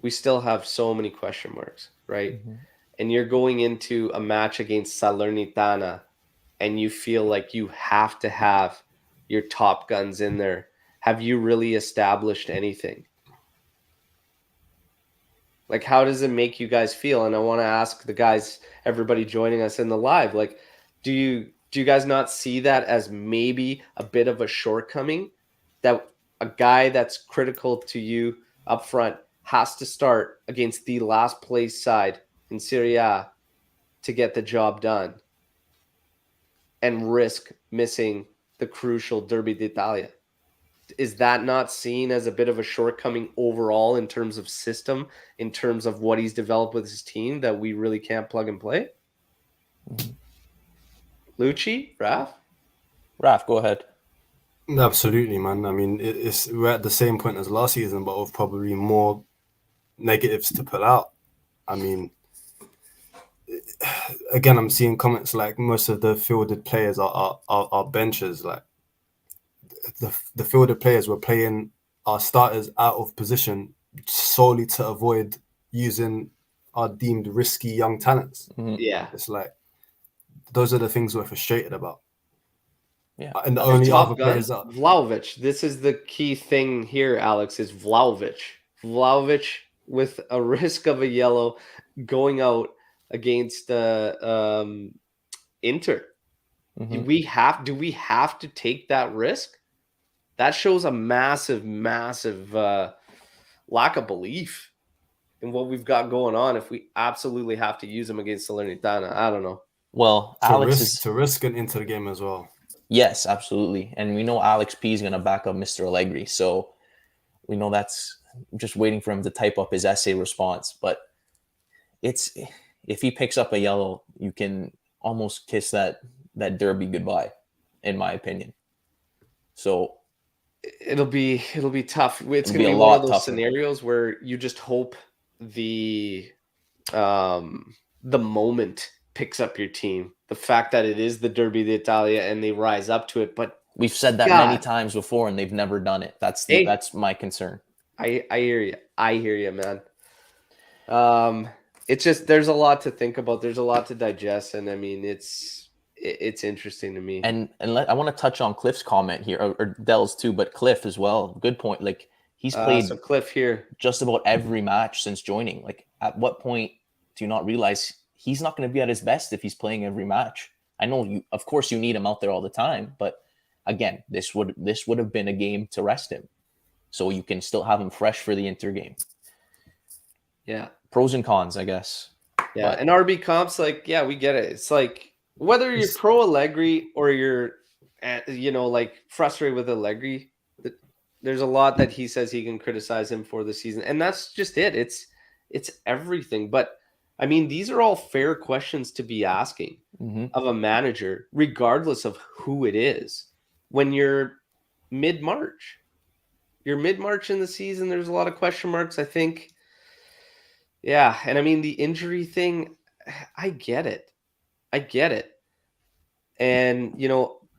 we still have so many question marks, right? Mhm. And you're going into a match against Salernitana and you feel like you have to have your top guns in there. Have you really established anything? Like, how does it make you guys feel? And I want to ask the guys, everybody joining us in the live, like, do you guys not see that as maybe a bit of a shortcoming, that a guy that's critical to you up front has to start against the last place side in Serie A to get the job done and risk missing the crucial Derby d'Italia? Is that not seen as a bit of a shortcoming overall in terms of system, in terms of what he's developed with his team, that we really can't plug and play? Mhm. Lucci, Raph? Raph, go ahead. Absolutely, man. I mean, we're at the same point as last season, but with probably more negatives to pull out. I mean, again, I'm seeing comments like most of the fielded players are benchers. Like the fielded players were playing our starters out of position solely to avoid using our deemed risky young talents. Mhm. Yeah. It's like those are the things we're frustrated about. Yeah. And the Our only top other gun, players are Vlahovic. This is the key thing here, Alex, is Vlahovic. Vlahovic with a risk of a yellow going out against Inter. Mhm. Do we have to take that risk? That shows a massive lack of belief in what we've got going on if we absolutely have to use him against Salernitana. I don't know. Well, Alex is to risk and into the game as well. yes, absolutely, and we know Alex P is going to back up Mr. Allegri, so we know that's just waiting for him to type up his essay response. But it's if he picks up a yellow, you can almost kiss that derby goodbye, in my opinion. So It'll be tough. It's going be to a be one of lot those tougher. scenarios where you just hope the moment picks up your team. The fact that it is the Derby d'Italia and they rise up to it. But we've said that many times before, and they've never done it. That's my concern. I hear you. I hear you, man. It's just there's a lot to think about. There's a lot to digest, and I mean it's interesting to me. And I want to touch on Cliff's comment here, or Dell's too, but Cliff as well. Good point. Like he's played so Cliff here just about every match since joining. Like at what point do you not realize he's not going to be at his best if he's playing every match? I know of course you need him out there all the time, but again, this would have been a game to rest him, so you can still have him fresh for the Inter game. Yeah. Pros and cons, I guess. Yeah, and RB comps, like, yeah, we get it. It's like whether you're pro Allegri or you're, like frustrated with Allegri, there's a lot that he says he can criticize him for the season, and that's just it. It's everything. But I mean, these are all fair questions to be asking of a manager, regardless of who it is. When you're mid-March, you're mid-March in the season. There's a lot of question marks, I think. Yeah, and I mean the injury thing, I get it. And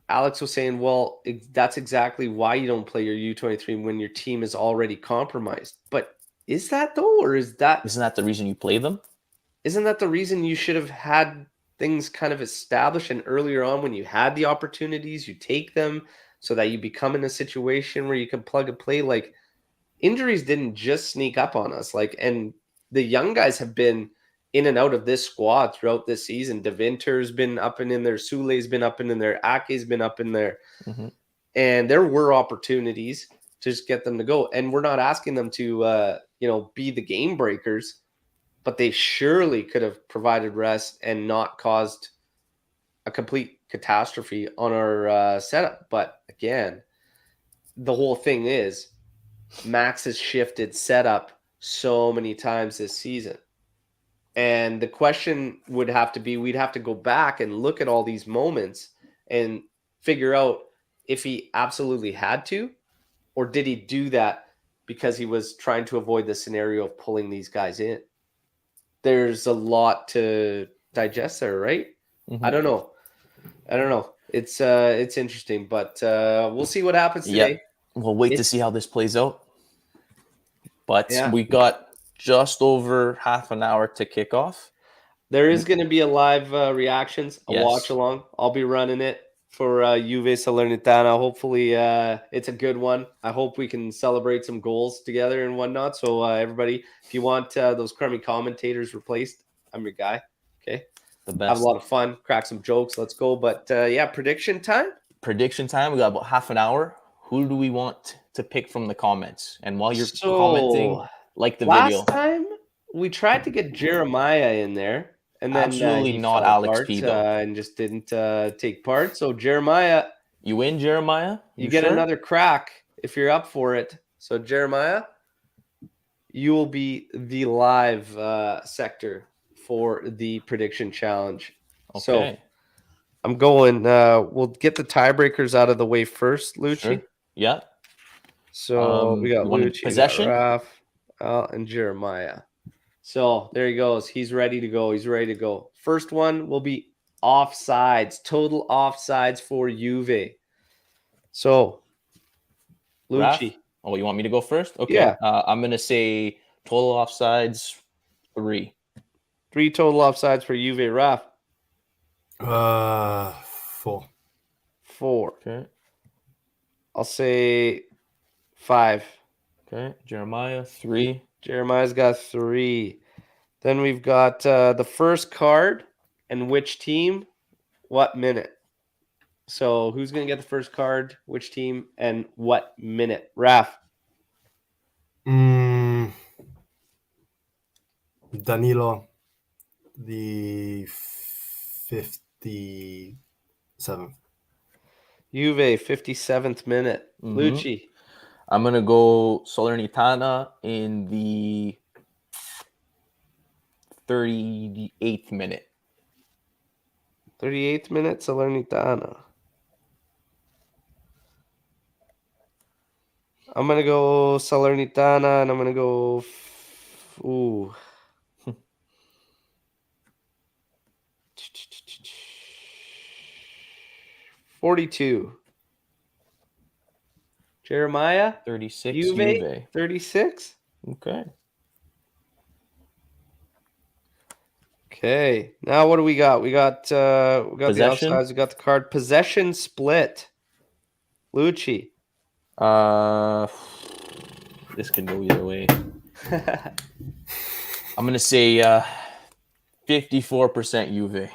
Alex was saying, well, that's exactly why you don't play your U23 when your team is already compromised. But is that though, or Isn't that the reason you play them? Isn't that the reason you should have had things kind of established and earlier on when you had the opportunities, you take them so that you become in a situation where you can plug and play? Like, injuries didn't just sneak up on us. Like, and the young guys have been in and out of this squad throughout this season. Devinter's been up and in there. Sule's been up and in there. Ake's been up in there. Mm-hmm. And there were opportunities to just get them to go. And we're not asking them to, be the game breakers, but they surely could have provided rest and not caused a complete catastrophe on our setup. But again, the whole thing is Max has shifted setup so many times this season. And the question would have to be, we'd have to go back and look at all these moments and figure out if he absolutely had to, or did he do that because he was trying to avoid the scenario of pulling these guys in? There's a lot to digest there, right? Mm-hmm. I don't know. It's interesting, but we'll see what happens today. Yep. We'll wait to see how this plays out. But we got just over half an hour to kick off. There is going to be a live reactions, a watch along. I'll be running it for Juve Salernitana. Hopefully it's a good one. I hope we can celebrate some goals together and whatnot. So everybody, if you want those crummy commentators replaced, I'm your guy. Okay. The best. Have a lot of fun, crack some jokes. Let's go. But prediction time. Prediction time. We got about half an hour. Who do we want to pick from the comments? And while you're commenting, like the video. Last time we tried to get Jeremiah in there, and then absolutely he not Alex P. And just didn't take part. So Jeremiah, you win, Jeremiah. You get another crack if you're up for it. So Jeremiah, you will be the live sector for the prediction challenge. Okay. So I'm going. We'll get the tiebreakers out of the way first, Lucci. Sure. Yeah. So we got Lucci, possession, Raph, and Jeremiah. So there he goes. He's ready to go. First one will be offsides. Total offsides for Juve. So, Lucci. Raph? Oh, you want me to go first? Okay. Yeah. I'm going to say total offsides 3. 3 total offsides for Juve. Raph? 4. 4. Okay. I'll say 5. Okay. Jeremiah, 3. Jeremiah's got 3. Then we've got the first card and which team, what minute. So who's going to get the first card, which team, and what minute? Raph? Danilo, the 57th. Juve, 57th minute. Mm-hmm. Lucci? I'm going to go Salernitana in the 38th minute. 38th minute, Salernitana. I'm going to go Salernitana, and I'm going to go... 42. Jeremiah? 36. Juve? 36? Okay. Okay. Now what do we got? We got the Possession? offsides. We got the card. Possession split. Lucci. This can go either way. I'm going to say 54% Juve.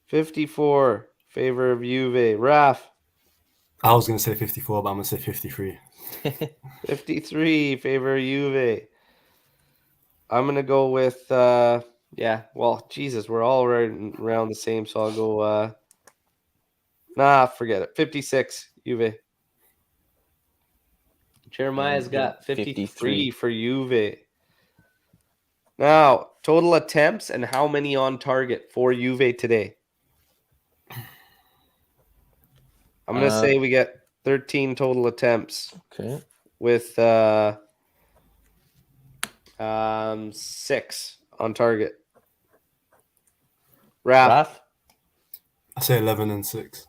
54 favor of Juve. Raph? I was going to say 54, but I'm going to say 53. 53 favor of Juve. I'm going to go with, Jesus, we're all right around the same, so I'll go, forget it. 56 Juve. Jeremiah's got 53 for Juve. Now, total attempts and how many on target for Juve today? I'm going to say we get 13 total attempts Okay. with 6 on target. Raph, Raph? I say 11 and 6.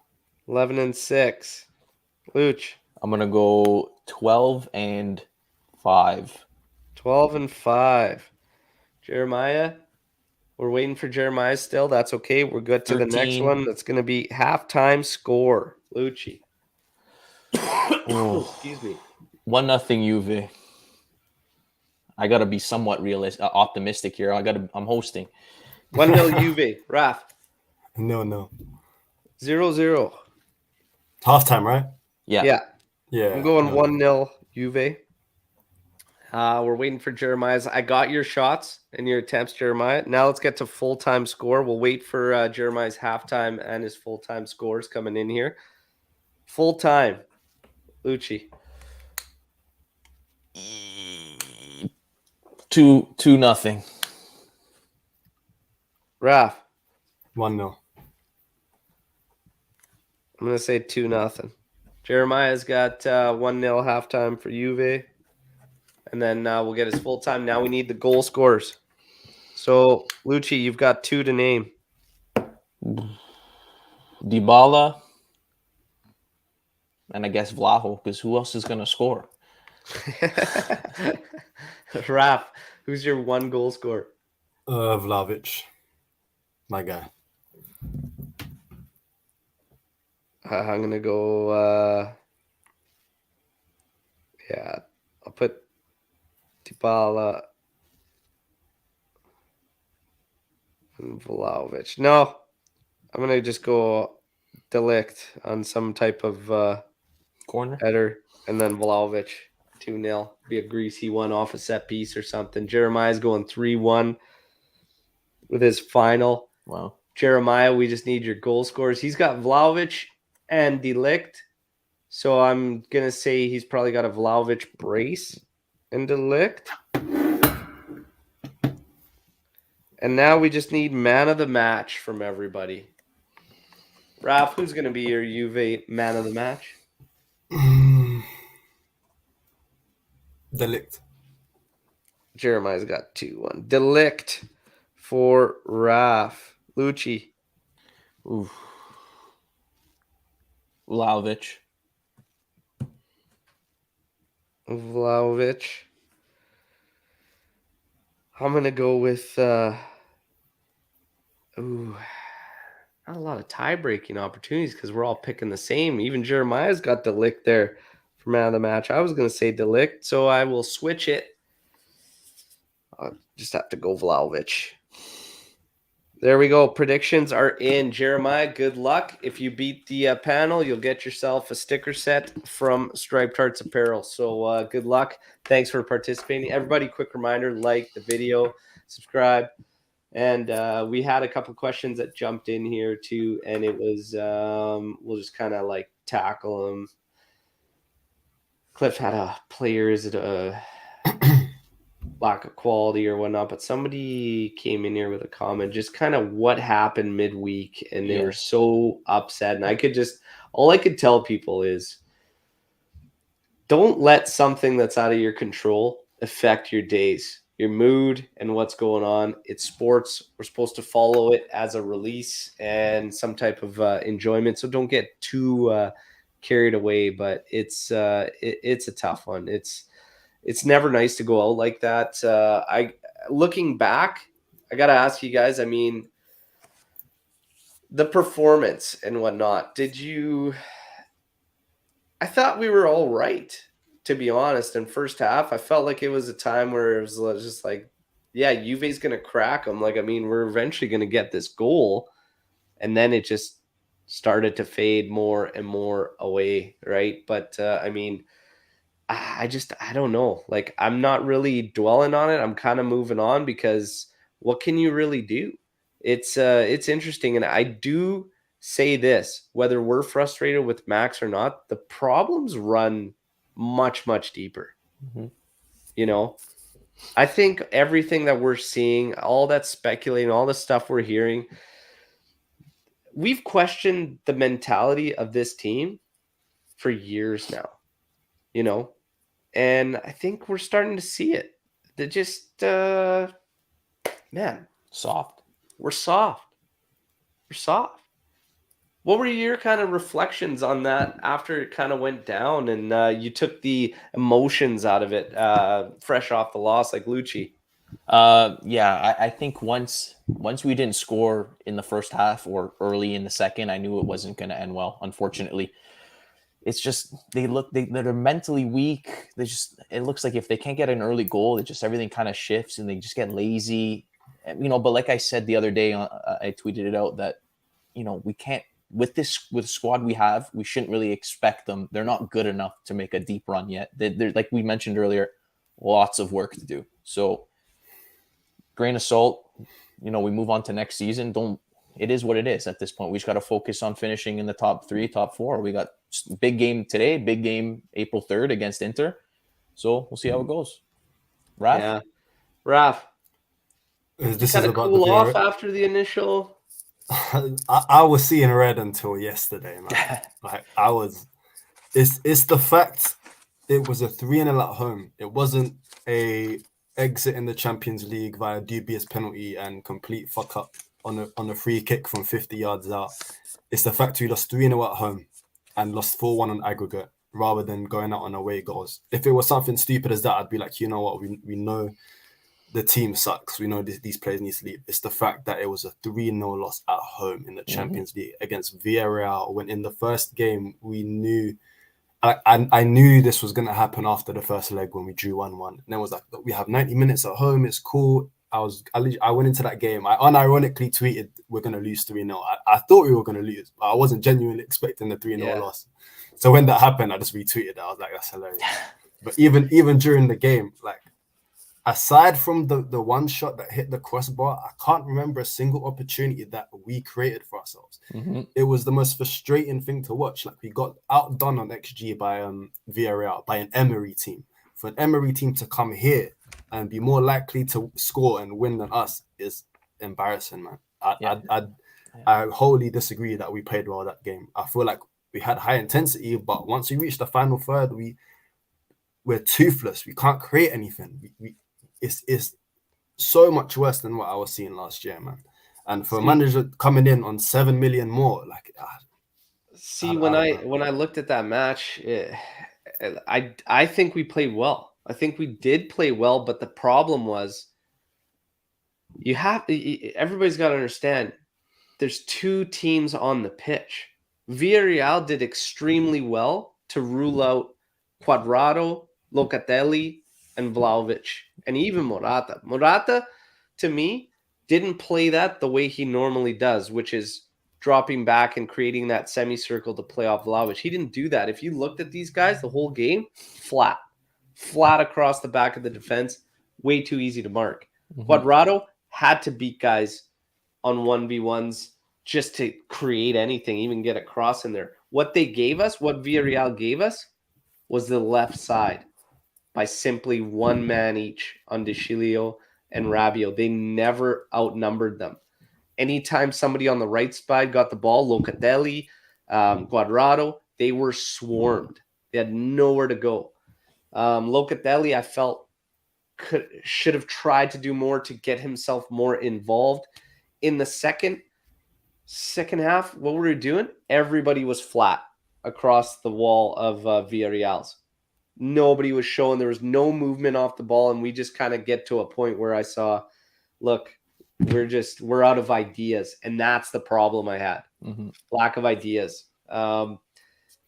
11 and 6. Luch, I'm going to go 12 and 5. 12 and 5. Jeremiah, we're waiting for Jeremiah still. That's okay. We're good to the next 13. one. That's going to be halftime score. Lucci. Oh, Excuse me. 1-0 Juve. I got to be somewhat optimistic here. I'm hosting. 1-0 Juve. Raph. No. 0-0. Halftime, right? Yeah. Yeah. I'm going no. 1-0 Juve. We're waiting for Jeremiah's. I got your shots and your attempts, Jeremiah. Now let's get to full-time score. We'll wait for Jeremiah's halftime and his full-time scores coming in here. Full-time. Lucci. 2-0. Raph. 1-0. I'm going to say 2-0. Jeremiah's got 1-0 halftime for Juve. And then we'll get his full time. Now we need the goal scorers. So, Lucci, you've got 2 to name. Dybala. And I guess Vlaho, because who else is going to score? Raph, who's your 1 goal scorer? Vlahovic. My guy. I'm going to go, I'll put Dybala and Vlahovic. No, I'm going to just go Delict on some type of Corner? header, and then Vlahovic 2-0. Be a greasy one off a set piece or something. Jeremiah's going 3-1 with his final. Wow. Jeremiah, we just need your goal scorers. He's got Vlahovic and Delict. So I'm going to say he's probably got a Vlahovic brace and Delict. And now we just need man of the match from everybody. Raph, who's going to be your Juve man of the match? Delict. Jeremiah's got 2-1. Delict for Raph. Lucci. Oof. Vlahovic. Vlahovic. I'm going to go with not a lot of tie-breaking opportunities because we're all picking the same. Even Jeremiah's got Delict there for man of the match. I was going to say Delict, so I will switch it. I'll just have to go Vlahovic. There we go. Predictions are in. Jeremiah, good luck. If you beat the panel, you'll get yourself a sticker set from Striped Hearts Apparel. So good luck. Thanks for participating. Everybody, quick reminder, like the video, subscribe. And we had a couple questions that jumped in here too, and it was we'll just kind of like tackle them. Cliff had a player, is it a lack of quality or whatnot, but somebody came in here with a comment, just kind of what happened midweek, and they were so upset. And all I could tell people is don't let something that's out of your control affect your days, your mood, and what's going on. It's sports. We're supposed to follow it as a release and some type of enjoyment. So don't get too carried away, but it's a tough one. It's never nice to go out like that. Looking back, I got to ask you guys, I mean, the performance and whatnot, I thought we were all right, to be honest. In first half, I felt like it was a time where it was just like, yeah, Juve's going to crack them. Like, I mean, we're eventually going to get this goal. And then it just started to fade more and more away, right? But, I mean, I don't know. Like, I'm not really dwelling on it. I'm kind of moving on because what can you really do? It's interesting. And I do say this, whether we're frustrated with Max or not, the problems run much, much deeper. Mm-hmm. You know, I think everything that we're seeing, all that speculating, all the stuff we're hearing, we've questioned the mentality of this team for years now, you know, and I think we're starting to see it. They're just, man, Soft. we're soft. We're soft. What were your kind of reflections on that after it kind of went down and you took the emotions out of it, fresh off the loss, like Lucci? I think once we didn't score in the first half or early in the second, I knew it wasn't going to end well. Unfortunately, it's just they're mentally weak. It looks like if they can't get an early goal, it just everything kind of shifts and they just get lazy. But like I said the other day, I tweeted it out that we can't with the squad we have, we shouldn't really expect them. They're not good enough to make a deep run yet. They're like we mentioned earlier, lots of work to do. So grain of salt, we move on to next season. It is what it is at this point. We just got to focus on finishing in the top 3, top 4. We got big game today, big game April 3rd against Inter. So we'll see how it goes. Raph? Yeah. Raph, This kind is of about cool the off VR. after the initial. I was seeing red until yesterday, man. Like I was. It's the fact it was a 3-0 at home. It wasn't a exit in the Champions League via dubious penalty and complete fuck up on a free kick from 50 yards out. It's the fact we lost 3-0 at home and lost 4-1 on aggregate rather than going out on away goals. If it was something stupid as that, I'd be like, you know what, we know the team sucks. We know these players need to leave. It's the fact that it was a 3-0 loss at home in the Champions League against Villarreal, when in the first game we knew, I knew this was going to happen after the first leg when we drew 1-1. And then it was like, we have 90 minutes at home. It's cool. I went into that game. I unironically tweeted, we're going to lose 3-0. I thought we were going to lose, but I wasn't genuinely expecting the 3-0 loss. So when that happened, I just retweeted that. I was like, that's hilarious. But even during the game, like, aside from the one shot that hit the crossbar, I can't remember a single opportunity that we created for ourselves. It was the most frustrating thing to watch. Like, we got outdone on XG by Villarreal, by an Emery team. For an Emery team to come here and be more likely to score and win than us is embarrassing, man. I wholly disagree that we played well that game. I feel like we had high intensity, but once we reached the final third, we're toothless. We can't create anything. It's so much worse than what I was seeing last year, man. And for a manager coming in on 7 million more, like, when I looked at that match, I think we played well. I think we did play well, but the problem was everybody's got to understand there's 2 teams on the pitch. Villarreal did extremely well to rule out Cuadrado, Locatelli, and Vlahovic, and even Morata. Morata, to me, didn't play that the way he normally does, which is dropping back and creating that semicircle to play off Vlahovic. He didn't do that. If you looked at these guys, the whole game, flat across the back of the defense, way too easy to mark. Cuadrado had to beat guys on 1v1s just to create anything, even get a cross in there. What Villarreal gave us was the left side by simply one man each on De Chilio and Rabiot. They never outnumbered them. Anytime somebody on the right side got the ball, Locatelli, Cuadrado, they were swarmed. They had nowhere to go. Locatelli, I felt, should have tried to do more to get himself more involved. In the second half, what were we doing? Everybody was flat across the wall of Villarreal's. Nobody was showing. There was no movement off the ball, and we just kind of get to a point where I saw, look, we're out of ideas, and that's the problem I had. Lack of ideas. You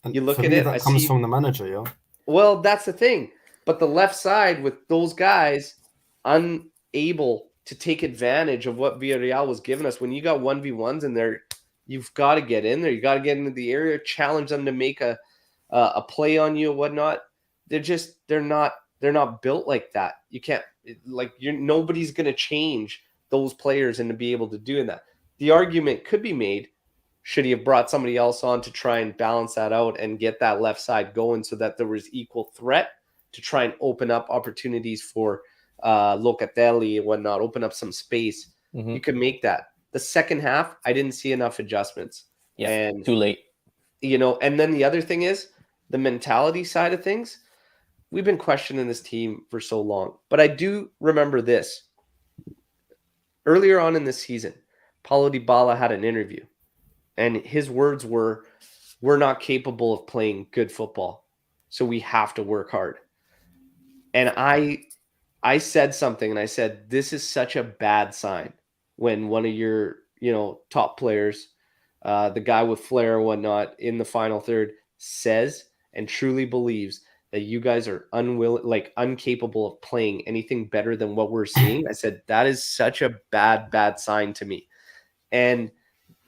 look at it. That comes from the manager, yo. Well, that's the thing. But the left side with those guys unable to take advantage of what Villarreal was giving us. When you got 1v1s in there, you've got to get in there. You got to get into the area, challenge them to make a play on you and whatnot. They're not built like that. You can't, nobody's going to change those players into be able to do that. The argument could be made, should he have brought somebody else on to try and balance that out and get that left side going so that there was equal threat to try and open up opportunities for Locatelli and whatnot, open up some space. You could make that. The second half, I didn't see enough adjustments. Yeah, and too late. And then the other thing is, the mentality side of things, we've been questioning this team for so long. But I do remember this. Earlier on in the season, Paulo Dybala had an interview, and his words were, "We're not capable of playing good football, so we have to work hard." And I said something, and I said, this is such a bad sign when one of your, top players, the guy with flair and whatnot in the final third, says and truly believes that you guys are incapable of playing anything better than what we're seeing. I said, that is such a bad sign to me. And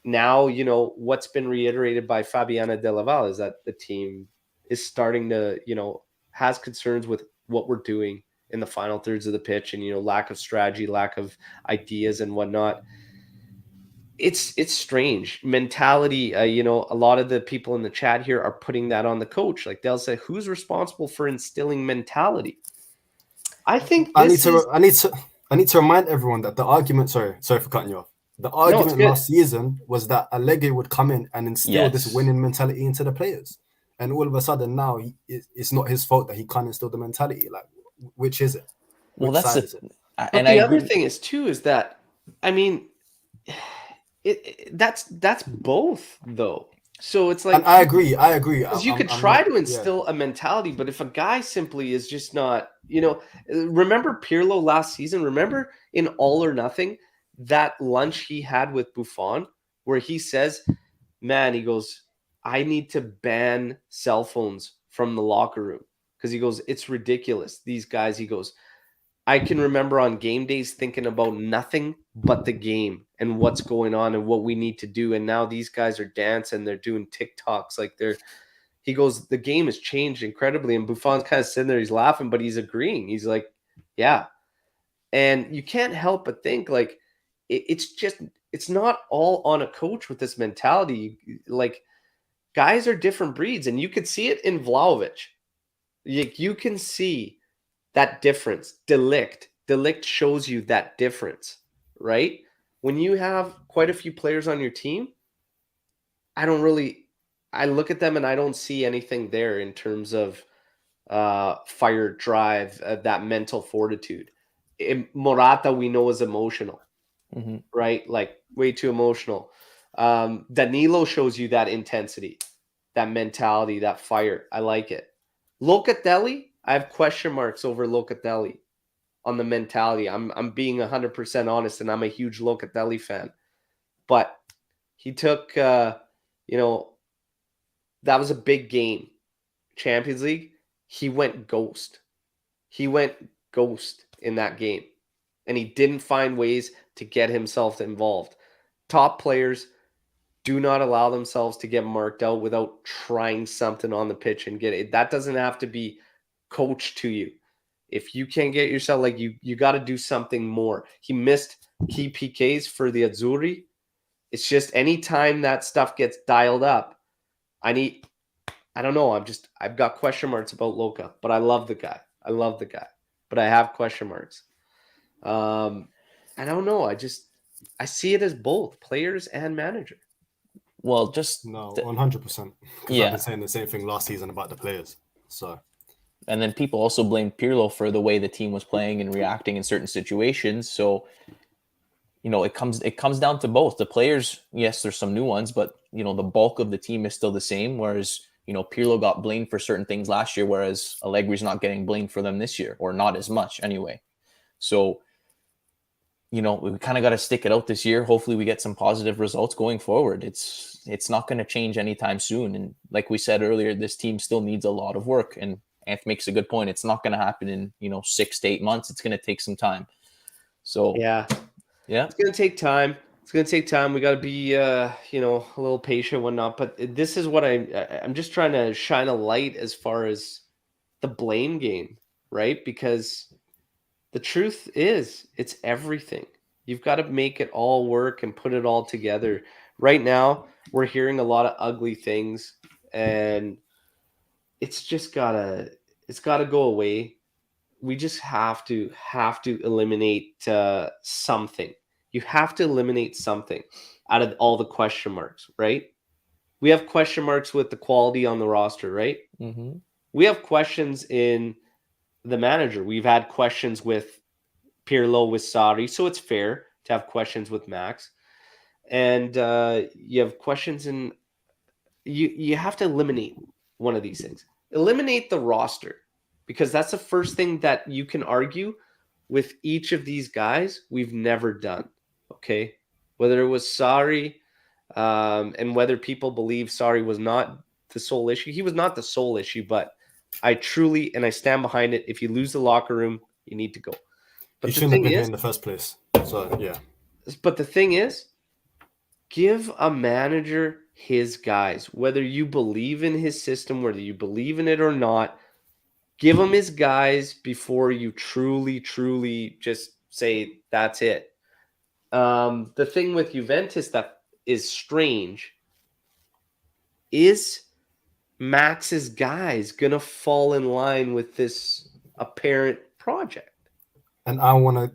now, what's been reiterated by Fabiana Delaval is that the team is starting to, has concerns with what we're doing in the final thirds of the pitch, and lack of strategy, lack of ideas and whatnot. It's strange mentality. A lot of the people in the chat here are putting that on the coach. Like, they'll say, who's responsible for instilling mentality? I think I need to remind everyone that the argument, sorry for cutting you off, the argument last season was that Allegri would come in and instill this winning mentality into the players, and all of a sudden now it's not his fault that he can't instill the mentality. Like, which is it? Well, that's it? And the other thing is too, is that, I mean, that's both though. So it's like, and I agree. Because you could try to instill a mentality, but if a guy simply is just not, remember Pirlo last season? Remember in All or Nothing, that lunch he had with Buffon, where he says, man, he goes, I need to ban cell phones from the locker room. Because he goes, it's ridiculous. These guys, he goes, I can remember on game days thinking about nothing but the game and what's going on and what we need to do. And now these guys are dancing, they're doing TikToks. Like, he goes, the game has changed incredibly. And Buffon's kind of sitting there, he's laughing, but he's agreeing. He's like, yeah. And you can't help but think, like, it's not all on a coach with this mentality. Like, guys are different breeds, and you could see it in Vlahovic. You can see that difference. Delict shows you that difference, right? When you have quite a few players on your team, I look at them and I don't see anything there in terms of fire, drive, that mental fortitude. Morata, we know, is emotional, right? Like, way too emotional. Danilo shows you that intensity, that mentality, that fire. I like it. Locatelli, I have question marks over Locatelli on the mentality. I'm being 100% honest, and I'm a huge Locatelli fan. But he took, that was a big game. Champions League, he went ghost. He went ghost in that game. And he didn't find ways to get himself involved. Top players do not allow themselves to get marked out without trying something on the pitch and get it. That doesn't have to be coached to you. If you can't get yourself, like, you got to do something more. He missed key PKs for the Azzurri. It's just anytime that stuff gets dialed up, I don't know. I've got question marks about Luca, but I love the guy. But I have question marks. I don't know. I see it as both players and manager. Well, 100%. Because I've been saying the same thing last season about the players. So, and then people also blame Pirlo for the way the team was playing and reacting in certain situations. So, it comes down to both the players. Yes, there's some new ones, but the bulk of the team is still the same. Whereas Pirlo got blamed for certain things last year, whereas Allegri's not getting blamed for them this year, or not as much anyway. So, we kind of got to stick it out this year. Hopefully we get some positive results going forward. It's not going to change anytime soon. And like we said earlier, this team still needs a lot of work. And Anth makes a good point. It's not going to happen in, 6 to 8 months. It's going to take some time. So yeah, it's going to take time. We got to be, a little patient and whatnot. But this is what I'm just trying to shine a light as far as the blame game, right? Because the truth is, it's everything. You've got to make it all work and put it all together. Right now, we're hearing a lot of ugly things, and it's gotta go away. We just have to eliminate something. You have to eliminate something out of all the question marks, right? We have question marks with the quality on the roster, right? Mm-hmm. We have questions in the manager. We've had questions with Pirlo, with Sarri, so it's fair to have questions with Max. And you have questions in you have to eliminate one of these things. Eliminate the roster, because that's the first thing that you can argue with each of these guys we've never done. Okay, whether it was Sarri, and whether people believe Sarri was not the sole issue, he was not the sole issue. But I truly, and I stand behind it, if you lose the locker room, you need to go. He But the shouldn't have thing been here is, in the first place. So yeah, but the thing is, give a manager his guys. Whether you believe in his system, whether you believe in it or not, give him his guys before you truly just say that's it. The thing with Juventus that is strange is Max's guys going to fall in line with this apparent project. and I want to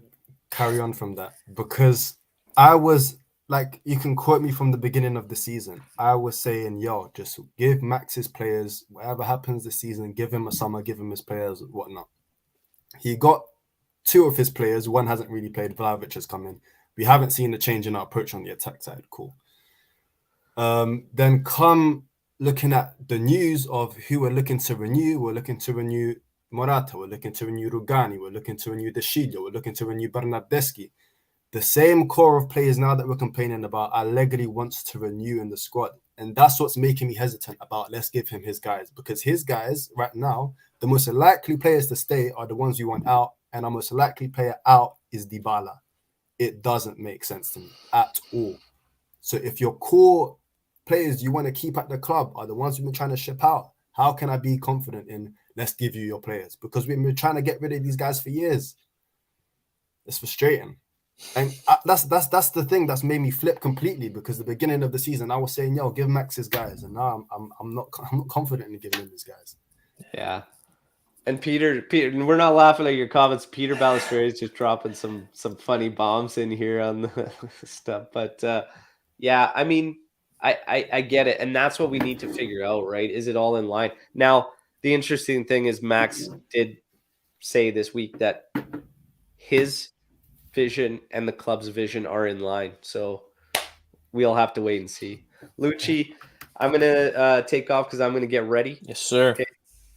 carry on from that because I was like, you can quote me from the beginning of the season. I was saying, yo, just give Max his players, whatever happens this season, give him a summer, give him his players, whatnot. He got two of his players. One hasn't really played. Vlahovic has come in. We haven't seen the change in our approach on the attack side. Cool. Then come looking at the news of who we're looking to renew. We're looking to renew Morata. We're looking to renew Rugani. We're looking to renew De Sciglio. We're looking to renew Bernardeschi. The same core of players now that we're complaining about, Allegri wants to renew in the squad. And that's what's making me hesitant about let's give him his guys. Because his guys right now, the most likely players to stay are the ones we want out. And our most likely player out is Dybala. It doesn't make sense to me at all. So if your core players you want to keep at the club are the ones we've been trying to ship out, how can I be confident in let's give you your players? Because we've been trying to get rid of these guys for years. It's frustrating. And that's the thing that's made me flip completely, because the beginning of the season I was saying, yo, give Max his guys, and now I'm not confident in giving him his guys. Yeah. And Peter, we're not laughing at your comments. Peter Balistreri is just dropping some funny bombs in here on the stuff. But yeah, I mean, I get it, and that's what we need to figure out, right? Is it all in line? Now, the interesting thing is Max did say this week that his vision and the club's vision are in line. So we'll have to wait and see. Lucci, I'm gonna take off because I'm gonna get ready. Yes, sir. Okay,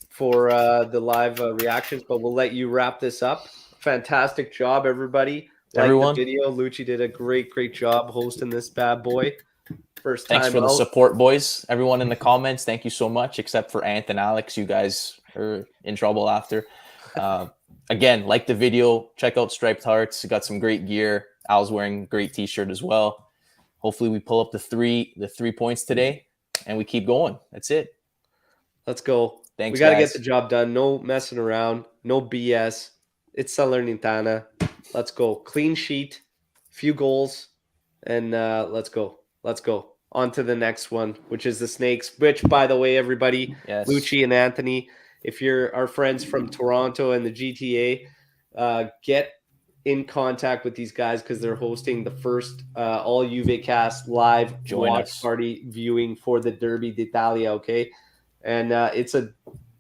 for the live reactions, but we'll let you wrap this up. Fantastic job, everybody. Everyone. The video. Lucci did a great job hosting this bad boy. First time Thanks for the support, boys. Everyone in the comments, thank you so much, except for Ant and Alex. You guys are in trouble after. Again, like the video, check out Striped Hearts. Got some great gear. Al's wearing a great t-shirt as well. Hopefully we pull up the three points today and we keep going. That's it. Let's go. Thanks, we got to guys. get the job done. No messing around. No BS. It's Salernitana. Let's go. Clean sheet. Few goals. And let's go. Let's go. On to the next one, which is the Snakes. Which, by the way, everybody, Yes. Lucci and Anthony, if you're our friends from Toronto and the GTA, get in contact with these guys because they're hosting the first all Juve cast live watch party viewing for the Derby d'Italia, okay? And it's a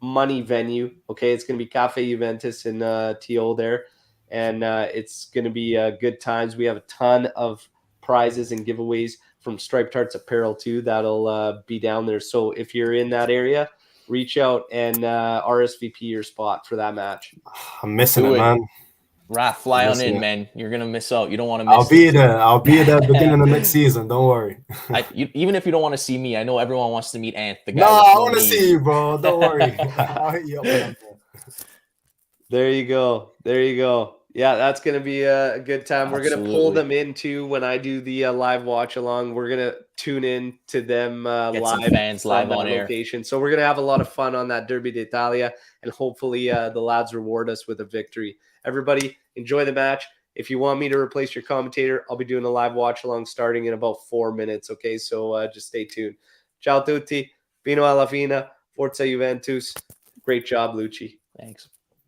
money venue, okay? It's going to be Cafe Juventus in TO there, and it's going to be good times. We have a ton of prizes and giveaways from Striped Hearts Apparel too that'll be down there. So if you're in that area, reach out and RSVP your spot for that match. I'm missing it, man. Raph, fly on in, man. You're gonna miss out. You don't want to miss. I'll be there. I'll be there beginning of next season. Don't worry. Even if you don't want to see me, I know everyone wants to meet Ant. The guy. No, I want to see you, bro. Don't worry. I'll hit you up when I'm there. There you go. There you go. Yeah, that's going to be a good time. We're going to pull them in too when I do the live watch along. We're going to tune in to them live, fans live on air. Location. So we're going to have a lot of fun on that Derby d'Italia, and hopefully the lads reward us with a victory. Everybody, enjoy the match. If you want me to replace your commentator, I'll be doing a live watch along starting in about 4 minutes. Okay, so just stay tuned. Ciao tutti. Fino alla fine. Forza Juventus. Great job, Lucci. Thanks.